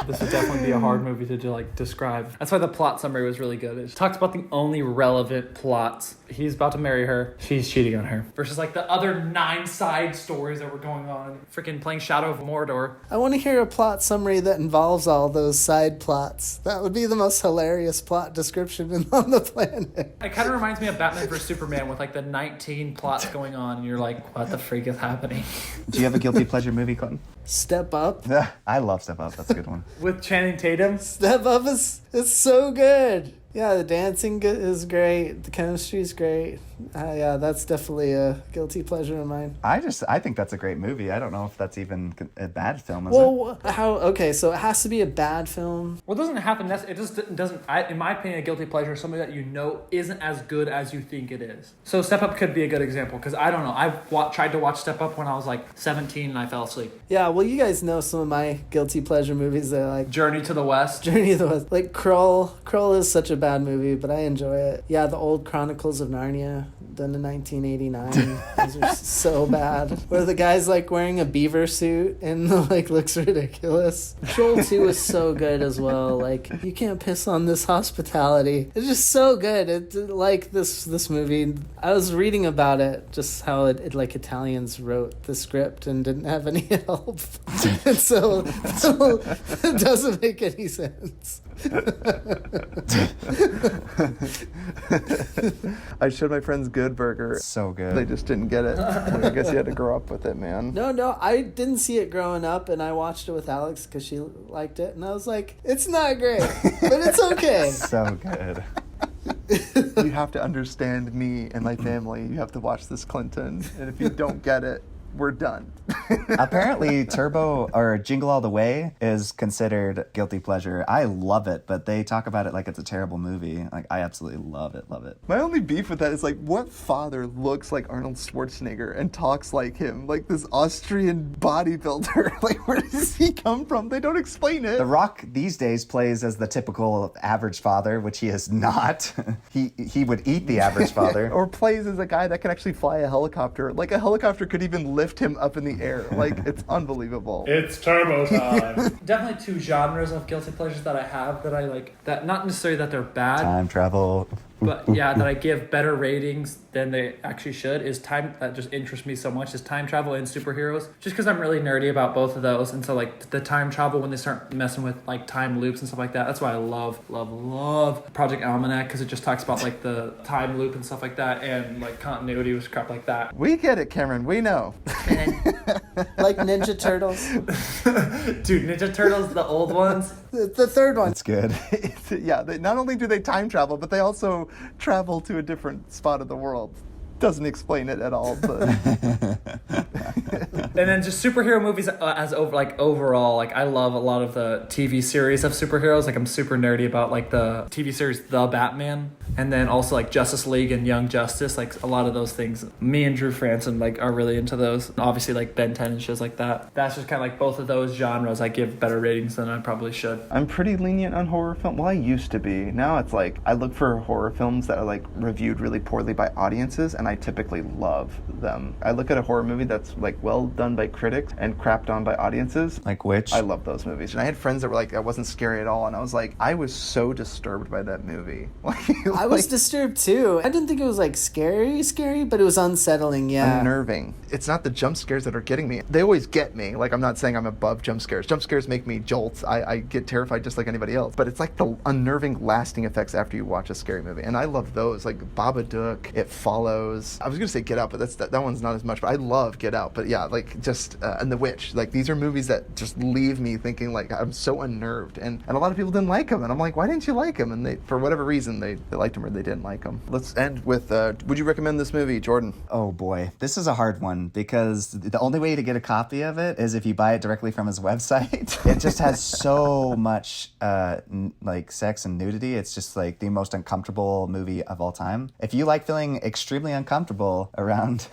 This would definitely be a hard movie to describe. That's why the plot summary was really good. It talks about the only relevant plots. He's about to marry her. She's cheating on her. Versus like the other 9 side stories that were going on. Freaking playing Shadow of Mordor. I want to hear a plot summary that involves all those side plots. That would be the most hilarious plot description on the planet. It kind of reminds me of Batman vs. Superman with like the 19 plots going on. And you're like, what the freak is happening? do you have a guilty pleasure movie, Clinton? Step Up. I love Step Up. That's a good one. With Channing Tatum. Step Up is so good. Yeah, the dancing is great. The chemistry is great. Yeah, that's definitely a guilty pleasure of mine. I think that's a great movie. I don't know if that's even a bad film, is it? Well, okay, so it has to be a bad film. Well, it doesn't have to necessarily, it just doesn't, in my opinion, a guilty pleasure is something that you know isn't as good as you think it is. So Step Up could be a good example, because I don't know, I tried to watch Step Up when I was like 17 and I fell asleep. Yeah, well, you guys know some of my guilty pleasure movies that I like. Journey to the West. Journey to the West. Like Krull. Krull is such a bad movie, but I enjoy it. Yeah, the old Chronicles of Narnia, done in 1989. Those are so bad. Where the guy's like wearing a beaver suit and like looks ridiculous. Troll 2 is so good as well. Like, you can't piss on this hospitality. It's just so good. It like this movie. I was reading about it, just how it like Italians wrote the script and didn't have any help. And so it doesn't make any sense. I showed my friends Good Burger. So good. They just didn't get it. I guess you had to grow up with it, man. No, I didn't see it growing up, and I watched it with Alex because she liked it, and I was like, it's not great, but it's okay. So good. You have to understand me and my family. You have to watch this, Clinton. And if you don't get it, we're done. Apparently, Turbo or Jingle All the Way is considered guilty pleasure. I love it, but they talk about it like it's a terrible movie. Like, I absolutely love it. My only beef with that is like, what father looks like Arnold Schwarzenegger and talks like him? Like this Austrian bodybuilder. Like, where does he come from? They don't explain it. The Rock these days plays as the typical average father, which he is not. He would eat the average father. Or plays as a guy that can actually fly a helicopter. Like, a helicopter could even lift him up in the air. Like, it's unbelievable. It's turbo time. Definitely 2 genres of guilty pleasures that I have that I like, that not necessarily that they're bad. Time travel. But yeah, that I give better ratings than they actually should is time, that just interests me so much, is time travel and superheroes. Just because I'm really nerdy about both of those. And so like the time travel, when they start messing with like time loops and stuff like that, that's why I love Project Almanac, because it just talks about like the time loop and stuff like that, and like continuity with crap like that. We get it, Cameron. We know. Like Ninja Turtles. Dude, Ninja Turtles, the old ones. The third one. It's good. Yeah, not only do they time travel, but they also travel to a different spot of the world. Doesn't explain it at all, but And then just superhero movies overall, like I love a lot of the TV series of superheroes. Like I'm super nerdy about like the TV series The Batman, and then also like Justice League and Young Justice. Like a lot of those things. Me and Drew Franson like are really into those. And obviously like Ben 10 and shows like that. That's just kind of like both of those genres I give better ratings than I probably should. I'm pretty lenient on horror film. Well, I used to be. Now it's like I look for horror films that are like reviewed really poorly by audiences, and I typically love them. I look at a horror movie that's like well done by critics and crapped on by audiences. Like which? I love those movies. And I had friends that were like, that wasn't scary at all. And I was like, I was so disturbed by that movie. I was disturbed too. I didn't think it was like scary, but it was unsettling, yeah. Unnerving. It's not the jump scares that are getting me. They always get me. Like, I'm not saying I'm above jump scares. Jump scares make me jolt. I get terrified just like anybody else. But it's like the unnerving lasting effects after you watch a scary movie. And I love those. Like Babadook, It Follows. I was going to say Get Out, but that one's not as much. But I love Get Out. But yeah, like just, and The Witch. Like these are movies that just leave me thinking like I'm so unnerved. And a lot of people didn't like them. And I'm like, why didn't you like them? And they, for whatever reason, they liked them or they didn't like them. Let's end with, would you recommend this movie, Jordan? Oh boy, this is a hard one because the only way to get a copy of it is if you buy it directly from his website. It just has so much like sex and nudity. It's just like the most uncomfortable movie of all time. If you like feeling extremely uncomfortable around,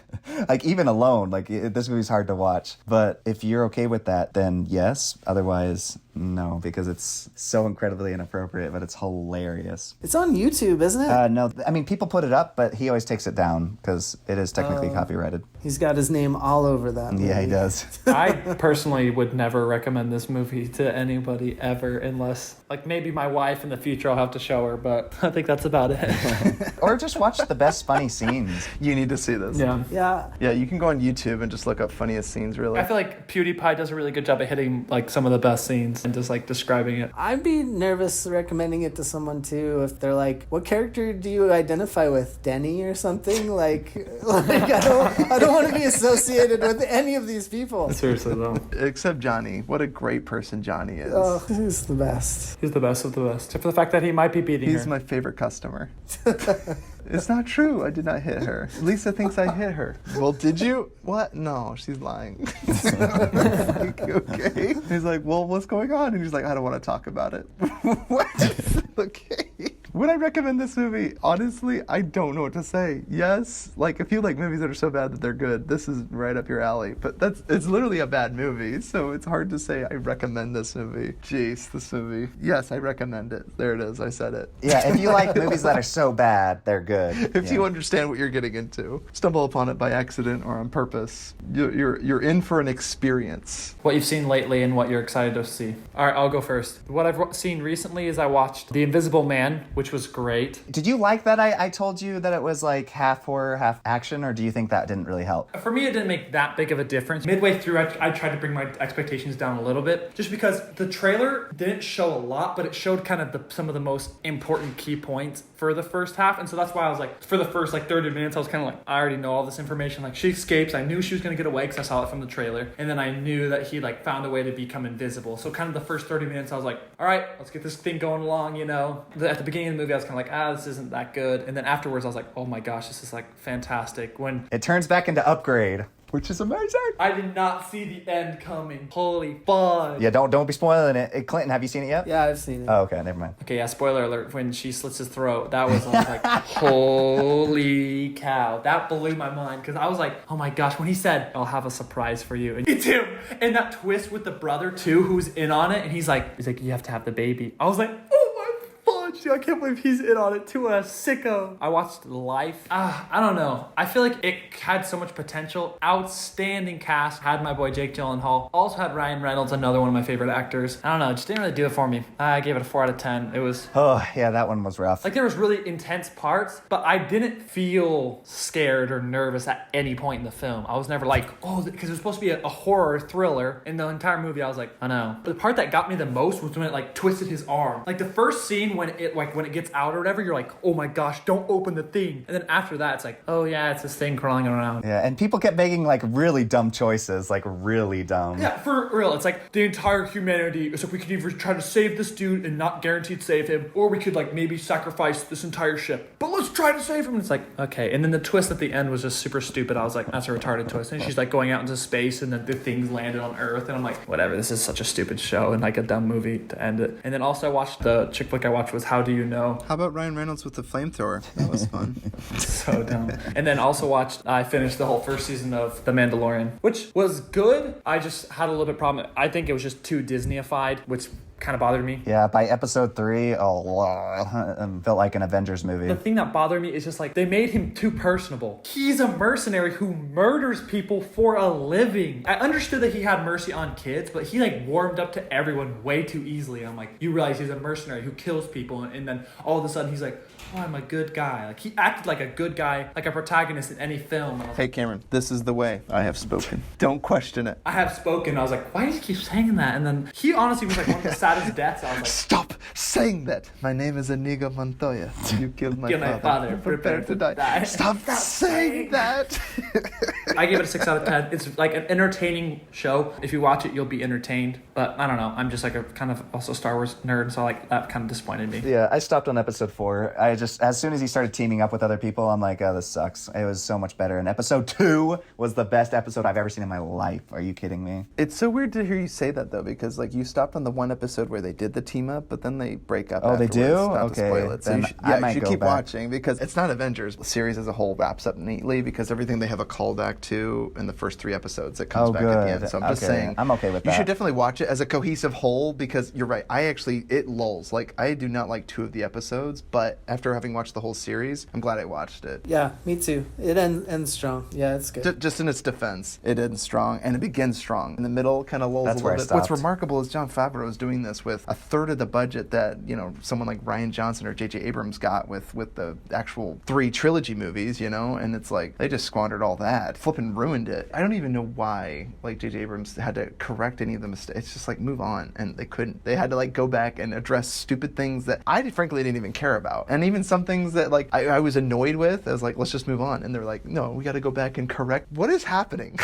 like even alone, like this movie's hard to watch. But if you're okay with that, then yes. Otherwise, no, because it's so incredibly inappropriate, but it's hilarious. It's on YouTube, isn't it? No, I mean, people put it up, but he always takes it down because it is technically copyrighted. He's got his name all over that movie. Yeah, he does. I personally would never recommend this movie to anybody ever unless, like, maybe my wife in the future I'll have to show her, but I think that's about it. Or just watch the best funny scenes. You need to see this. Yeah. Yeah. Yeah, you can go on YouTube and just look up funniest scenes, really. I feel like PewDiePie does a really good job of hitting, like, some of the best scenes and just, like, describing it. I'd be nervous recommending it to someone, too, if they're like, what character do you identify with? Denny or something? Like I don't want to be associated with any of these people. Seriously, though. Except Johnny. What a great person Johnny is. Oh, he's the best. He's the best of the best. Except for the fact that he might be beating He's her. my favorite customer. It's not true. I did not hit her. Lisa thinks I hit her. Well, did you? What? No, she's lying. Like, okay. He's like, well, what's going on? And he's like, I don't want to talk about it. What? Okay. Would I recommend this movie? Honestly, I don't know what to say. Yes, like if you like movies that are so bad that they're good, this is right up your alley. But it's literally a bad movie, so it's hard to say I recommend this movie. Jeez, this movie. Yes, I recommend it. There it is. I said it. Yeah, if you like movies that are so bad, they're good. If you understand what you're getting into, stumble upon it by accident or on purpose, you're in for an experience. What you've seen lately and what you're excited to see. All right, I'll go first. What I've seen recently is I watched The Invisible Man, which was great. Did you like that I told you that it was like half horror, half action, or do you think that didn't really help? For me, it didn't make that big of a difference. Midway through, I tried to bring my expectations down a little bit, just because the trailer didn't show a lot, but it showed kind of some of the most important key points for the first half. And so that's why I was like, for the first like 30 minutes, I was kind of like, I already know all this information. Like, she escapes. I knew she was going to get away because I saw it from the trailer. And then I knew that he like found a way to become invisible. So kind of the first 30 minutes, I was like, all right, let's get this thing going along, you know. At the beginning of the movie, I was kind of like, this isn't that good. And then afterwards, I was like, oh my gosh, this is like fantastic. When It turns back into Upgrade, which is amazing. I did not see the end coming. Holy fuck. Yeah, don't be spoiling it. Clinton, have you seen it yet? Yeah, I've seen it. Oh, okay, never mind. Okay, yeah, spoiler alert. When she slits his throat, that was, I was like, holy cow. That blew my mind. Because I was like, oh my gosh, when he said, I'll have a surprise for you. And it's him. And that twist with the brother, too, who's in on it. And he's like, you have to have the baby. I was like, oh my fudge. I can't believe he's in on it, too. What a sicko. I watched Life. I don't know. I feel like it had so much potential. Outstanding cast. Had my boy Jake Gyllenhaal. Also had Ryan Reynolds, another one of my favorite actors. I don't know. Just didn't really do it for me. I gave it a 4 out of 10. It was... Oh, yeah, that one was rough. Like, there was really intense parts, but I didn't feel scared or nervous at any point in the film. I was never like, because it was supposed to be a horror thriller. In the entire movie, I was like, I know. But the part that got me the most was when it, like, twisted his arm. Like, the first scene when it, it, like, when it gets out or whatever, you're like, oh my gosh, don't open the thing. And then after that, it's like, oh yeah, it's this thing crawling around. Yeah, and people kept making like really dumb choices, like really dumb. Yeah, for real. It's like the entire humanity. It's like we could either try to save this dude and not guaranteed save him, or we could like maybe sacrifice this entire ship. But let's try to save him. And it's like, okay. And then the twist at the end was just super stupid. I was like, that's a retarded twist. And she's like going out into space, and then the things landed on Earth, and I'm like, whatever. This is such a stupid show and like a dumb movie to end it. And then also I watched the chick flick I watched was How Do You Know? How about Ryan Reynolds with the flamethrower? That was fun. So dumb. And then also I finished the whole first season of The Mandalorian, which was good. I just had a little bit problem. I think it was just too Disney-ified, which kind of bothered me. Yeah, by episode 3, felt like an Avengers movie. The thing that bothered me is just like they made him too personable. He's a mercenary who murders people for a living. I understood that he had mercy on kids, but he like warmed up to everyone way too easily. I'm like, you realize he's a mercenary who kills people, and then all of a sudden he's like, oh, I'm a good guy. Like he acted like a good guy, like a protagonist in any film. Hey Cameron, this is the way. I have spoken. Don't question it. I have spoken. I was like, why do you keep saying that? And then he honestly was like one of the saddest deaths. I was like, stop saying that. My name is Inigo Montoya. You killed my father. Prepare to die. Stop saying that. I gave it a 6 out of 10. It's like an entertaining show. If you watch it, you'll be entertained. But I don't know. I'm just like a kind of also Star Wars nerd, so like that kind of disappointed me. Yeah, I stopped on episode 4. As soon as he started teaming up with other people, I'm like, oh, this sucks. It was so much better. And episode 2 was the best episode I've ever seen in my life. Are you kidding me? It's so weird to hear you say that though, because like you stopped on the one episode where they did the team up, but then they break up. Oh, they do? Not to spoil it. So then you should keep watching, because it's not Avengers. The series as a whole wraps up neatly because everything they have a callback to in the first 3 episodes. It comes back at the end. So I'm just saying, I'm okay with that. You should definitely watch it as a cohesive whole, because you're right. It lulls. Like I do not like 2 of the episodes, but after having watched the whole series, I'm glad I watched it. Yeah, me too. It ends strong. Yeah, it's good. Just in its defense, it ends strong and it begins strong. In the middle, kind of lulls That's a where little I bit. What's stopped. remarkable is Jon Favreau is doing this with a third of the budget that someone like Rian Johnson or J.J. Abrams got with the actual 3 trilogy movies, and it's like they just squandered all that, flipping ruined it. I don't even know why like J.J. Abrams had to correct any of the mistakes. It's just like move on, and they couldn't. They had to like go back and address stupid things that I frankly didn't even care about, and even some things that like I was annoyed with. I was like, let's just move on, and they're like, no, we got to go back and correct what is happening.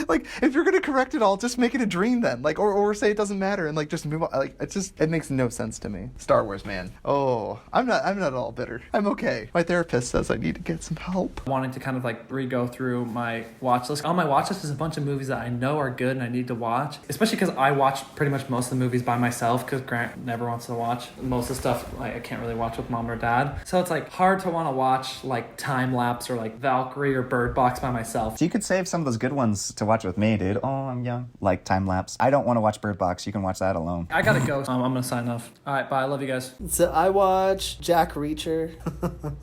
Like if you're gonna correct it all, just make it a dream then, like or say it doesn't matter and like just move on. Like it makes no sense to me. Star Wars, man. Oh, I'm not at all bitter. I'm okay. My therapist says I need to get some help. Wanting to kind of like re-go through my watch list. On my watch list is a bunch of movies that I know are good and I need to watch, especially because I watch pretty much most of the movies by myself, because Grant never wants to watch most of the stuff. Like I can't really watch with mom or dad, so it's like hard to want to watch like Time Lapse or like Valkyrie or Bird Box by myself. So you could save some of those good ones to watch with me, dude. Oh, I'm young. Like Time Lapse. I don't want to watch Bird Box. You can watch that alone. I gotta go. I'm gonna sign off. All right, bye. I love you guys. So I watched Jack Reacher,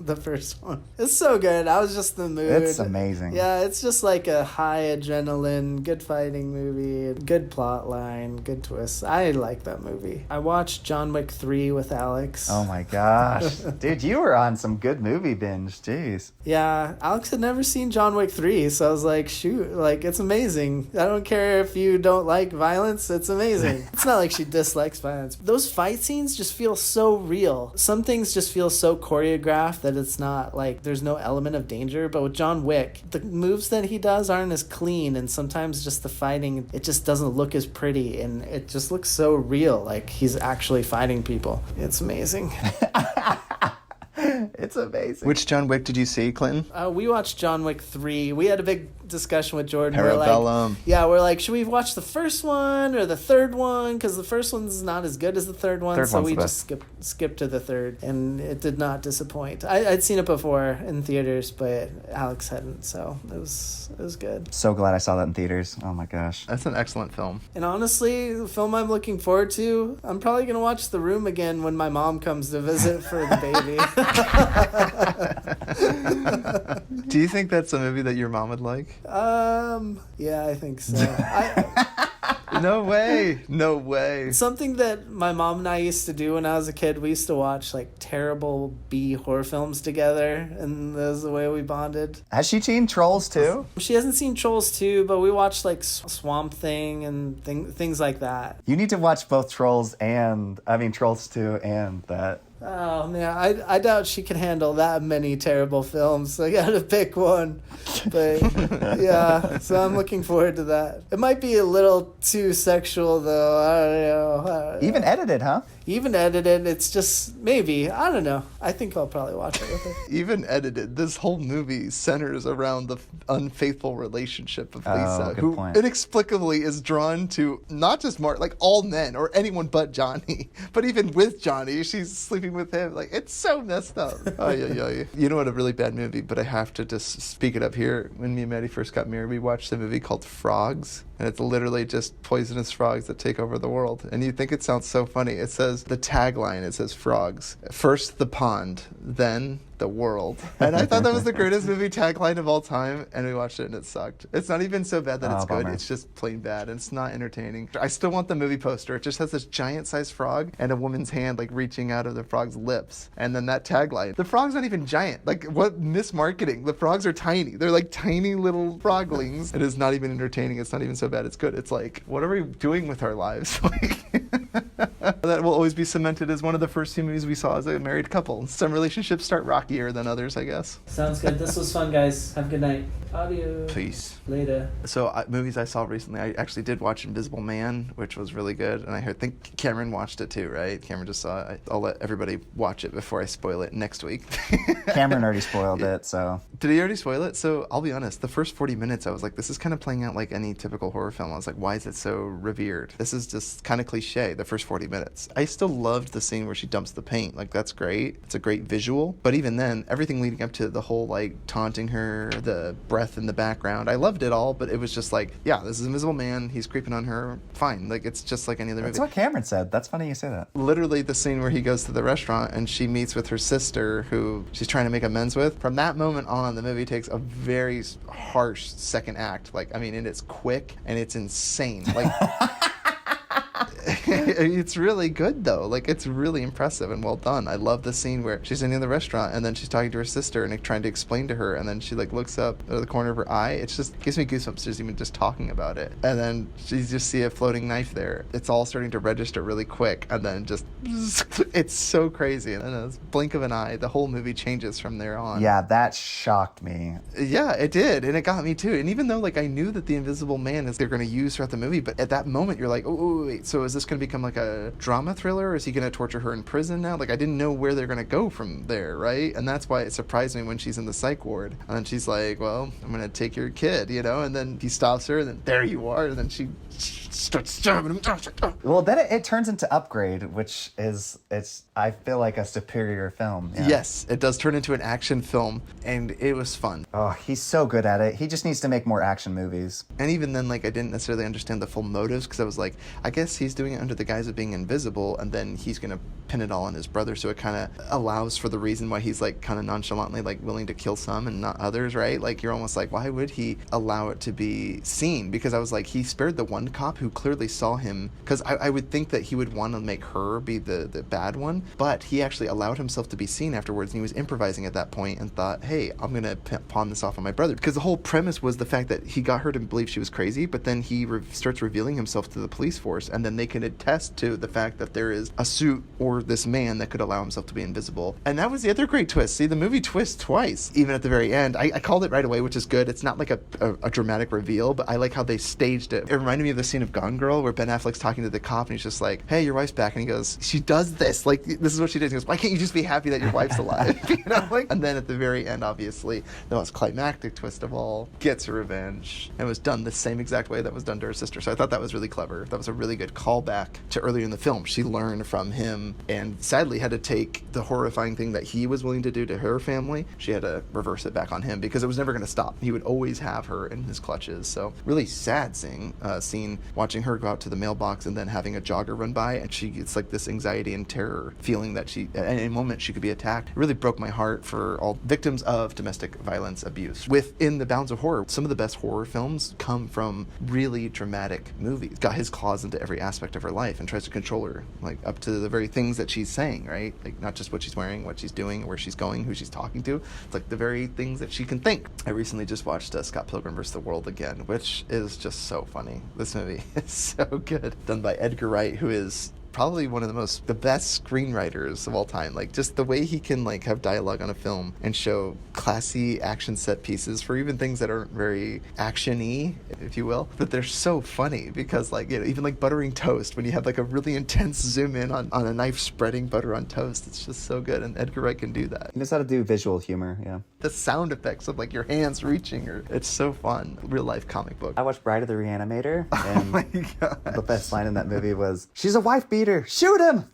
the first one. It's so good. I was just in the mood. It's amazing. Yeah, it's just like a high adrenaline, good fighting movie, good plot line, good twists. I like that movie. I watched John Wick 3 with Alex. Oh my gosh. Dude, you were on some good movie binge. Jeez. Yeah, Alex had never seen John Wick 3, so I was like, shoot, like, it's amazing. I don't care if you don't like violence, it's amazing. It's not like she dislikes violence. Those fight scenes just feel so real. Some things just feel so choreographed that it's not like there's no element of danger, but with John Wick, the moves that he does aren't as clean, and sometimes just the fighting, it just doesn't look as pretty, and it just looks so real, like he's actually fighting people. It's amazing. It's amazing. Which John Wick did you see, Clinton? We watched John Wick 3. We had a big discussion with Jordan. Parabellum. We're like, should we watch the first one or the third one? Because the first one's not as good as the third one. So we just skipped to the third, and it did not disappoint. I'd seen it before in theaters, but Alex hadn't, so it was good. So glad I saw that in theaters. Oh my gosh. That's an excellent film. And honestly, the film I'm looking forward to, I'm probably going to watch The Room again when my mom comes to visit for the baby. Do you think that's a movie that your mom would like? Yeah, I think so. No way. Something that my mom and I used to do when I was a kid, we used to watch like terrible B horror films together, and that was the way we bonded. Has she seen Trolls too? She hasn't seen Trolls 2, but we watched like Swamp Thing and things like that. You need to watch both Trolls 2 and that. Oh man, I doubt she can handle that many terrible films. So I gotta pick one. But yeah, so I'm looking forward to that. It might be a little too sexual though. I don't know. Even edited, huh? Even edited, it's just maybe. I don't know. I think I'll probably watch it with her. Even edited, this whole movie centers around the unfaithful relationship of Lisa, good who point. inexplicably is drawn to not just Mark, like all men or anyone but Johnny. But even with Johnny, she's sleeping with him. Like, it's so messed up. Oh, yeah. You know what, a really bad movie, but I have to just speak it up here. When me and Maddie first got married, we watched a movie called Frogs. And it's literally just poisonous frogs that take over the world. And you think it sounds so funny. It says, the tagline, it says frogs. First the pond, then the world. And I thought that was the greatest movie tagline of all time. And we watched it and it sucked. It's not even so bad that it's good. Bummer. It's just plain bad. And it's not entertaining. I still want the movie poster. It just has this giant sized frog and a woman's hand like reaching out of the frog's lips. And then that tagline. The frog's not even giant. Like, what mismarketing? The frogs are tiny. They're like tiny little froglings. It is not even entertaining. It's not even so bad it's good. It's like, what are we doing with our lives? That will always be cemented as one of the first two movies we saw as a married couple. Some relationships start rockier than others, I guess. Sounds good. This was fun, guys. Have a good night. Adios. Peace. Later. So movies I saw recently, I actually did watch Invisible Man, which was really good. And I think Cameron watched it too, right? Cameron just saw it. I'll let everybody watch it before I spoil it next week. Cameron already spoiled it, so. Did he already spoil it? So I'll be honest, the first 40 minutes I was like, this is kind of playing out like any typical horror film. I was like, why is it so revered? This is just kind of cliche, the first 40 minutes. I still loved the scene where she dumps the paint. Like, that's great. It's a great visual. But even then, everything leading up to the whole like taunting her, the breath in the background, I loved it all, but it was just like, yeah, this is Invisible Man. He's creeping on her. Fine. Like, it's just like any other movie. That's what Cameron said. That's funny you say that. Literally the scene where he goes to the restaurant and she meets with her sister who she's trying to make amends with. From that moment on, the movie takes a very harsh second act. Like, I mean, and it's quick and it's insane. Like, it's really good though. Like, it's really impressive and well done. I love the scene where she's in the restaurant and then she's talking to her sister and like, trying to explain to her, and then she like looks up out of the corner of her eye. It's just gives me goosebumps just even just talking about it. And then she just see a floating knife there. It's all starting to register really quick, and then just it's so crazy. And in a blink of an eye, the whole movie changes from there on. Yeah, that shocked me. Yeah, it did, and it got me too. And even though like I knew that the Invisible Man is they're going to use throughout the movie, but at that moment you're like, oh wait, so is this going to become like a drama thriller, or is he going to torture her in prison now? Like, I didn't know where they're going to go from there, right? And that's why it surprised me when she's in the psych ward and then she's like, well, I'm going to take your kid, you know, and then he stops her and then there you are, and then she starts stabbing him. Well, then it turns into Upgrade, which is, I feel like a superior film. Yeah. Yes, it does turn into an action film, and it was fun. Oh, he's so good at it. He just needs to make more action movies. And even then, like, I didn't necessarily understand the full motives, because I was like, I guess he's doing it under the guise of being invisible, and then he's going to pin it all on his brother, so it kind of allows for the reason why he's, like, kind of nonchalantly, like, willing to kill some and not others, right? Like, you're almost like, why would he allow it to be seen? Because I was like, he spared the one cop who clearly saw him, because I would think that he would want to make her be the bad one, but he actually allowed himself to be seen afterwards, and he was improvising at that point and thought, hey, I'm going to pawn this off on my brother. Because the whole premise was the fact that he got her to believe she was crazy, but then he starts revealing himself to the police force, and then they can attest to the fact that there is a suit or this man that could allow himself to be invisible. And that was the other great twist. See, the movie twists twice, even at the very end. I called it right away, which is good. It's not like a dramatic reveal, but I like how they staged it. It reminded me of the scene of Gone Girl where Ben Affleck's talking to the cop and he's just like, hey, your wife's back. And he goes, she does this. Like, this is what she did. He goes, why can't you just be happy that your wife's alive? You know, like, and then at the very end, obviously, the most climactic twist of all, gets her revenge. And it was done the same exact way that was done to her sister. So I thought that was really clever. That was a really good callback to earlier in the film. She learned from him and sadly had to take the horrifying thing that he was willing to do to her family. She had to reverse it back on him because it was never going to stop. He would always have her in his clutches. So really sad scene watching her go out to the mailbox and then having a jogger run by, and she gets like this anxiety and terror feeling that she at any moment she could be attacked. It really broke my heart for all victims of domestic violence abuse. Within the bounds of horror, some of the best horror films come from really dramatic movies. Got his claws into every aspect of her life and tries to control her, like up to the very things that she's saying, right? Like not just what she's wearing, what she's doing, where she's going, who she's talking to. It's like the very things that she can think. I recently just watched Scott Pilgrim vs. the World again, which is just so funny. This movie is so good. Done by Edgar Wright, who is probably one of the best screenwriters of all time. Like, just the way he can like have dialogue on a film and show classy action set pieces for even things that aren't very action-y, if you will, but they're so funny because, like, you know, even like buttering toast, when you have like a really intense zoom in on a knife spreading butter on toast, it's just so good. And Edgar Wright can do that. He knows how to do visual humor, yeah. The sound effects of like your hands reaching, it's so fun. Real life comic book. I watched Bride of the Reanimator, Oh and my god. the best line in that movie was, "She's a wife beater, shoot him!"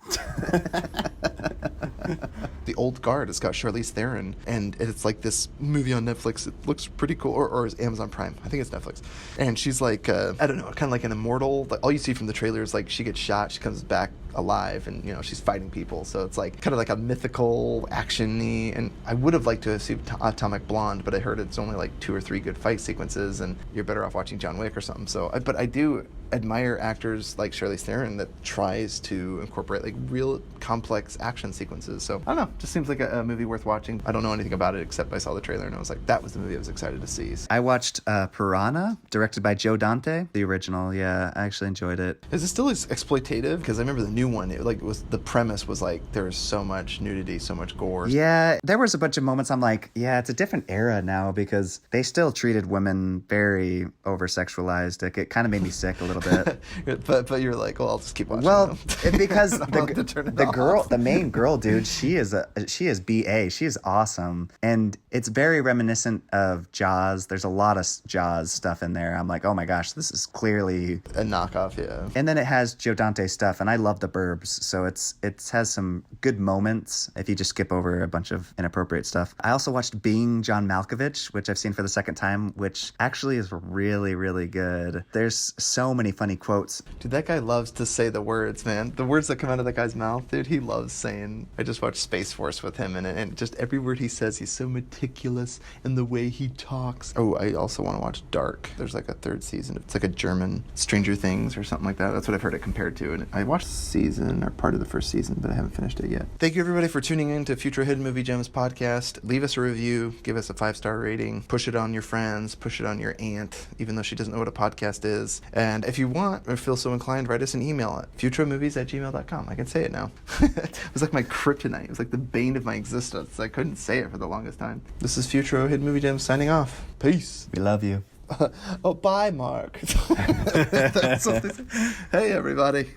The Old Guard has got Charlize Theron, and it's like this movie on Netflix. It looks pretty cool, or is Amazon Prime. I think it's Netflix. And she's like, I don't know, kind of like an immortal. Like, all you see from the trailer is like she gets shot, she comes back alive, and, you know, she's fighting people. So it's like kind of like a mythical, action-y. And I would have liked to have seen Atomic Blonde, but I heard it's only like 2 or 3 good fight sequences, and you're better off watching John Wick or something. So, but I do admire actors like Charlize Theron that tries to incorporate like real complex action sequences. So I don't know, just seems like a movie worth watching. I don't know anything about it except I saw the trailer and I was like, that was the movie I was excited to see. I watched Piranha, directed by Joe Dante, the original. Yeah, I actually enjoyed it. Is it still as exploitative? Because I remember the new one, the premise was like there was so much nudity, so much gore. Yeah, there was a bunch of moments I'm like, yeah, it's a different era now, because they still treated women very over-sexualized. Like, it kind of made me sick a little bit. but you're like, well, I'll just keep watching. Well, because the main girl, dude, she is BA. She is awesome, and it's very reminiscent of Jaws. There's a lot of Jaws stuff in there. I'm like, oh my gosh, this is clearly a knockoff, yeah. And then it has Joe Dante stuff, and I love The Burbs, so it has some good moments if you just skip over a bunch of inappropriate stuff. I also watched Being John Malkovich, which I've seen for the second time, which actually is really, really good. There's so many funny quotes. Dude, that guy loves to say the words, man. The words that come out of that guy's mouth, dude, he loves saying. I just watched Space Force with him, and just every word he says, he's so meticulous in the way he talks. Oh, I also want to watch Dark. There's like a 3rd season. It's like a German Stranger Things or something like that. That's what I've heard it compared to. And I watched season or part of the 1st season, but I haven't finished it yet. Thank you, everybody, for tuning in to Futro Hidden Movie Gems podcast. Leave us a review. Give us a 5-star rating. Push it on your friends. Push it on your aunt, even though she doesn't know what a podcast is. And if you want or feel so inclined, write us an email at futromovies@gmail.com. I can say it now. It was like my kryptonite. It was like the bane of my existence. I couldn't say it for the longest time. This is Futro Hidden Movie Gems signing off. Peace. We love you. Oh, bye, Mark. That's what they say. Hey, everybody.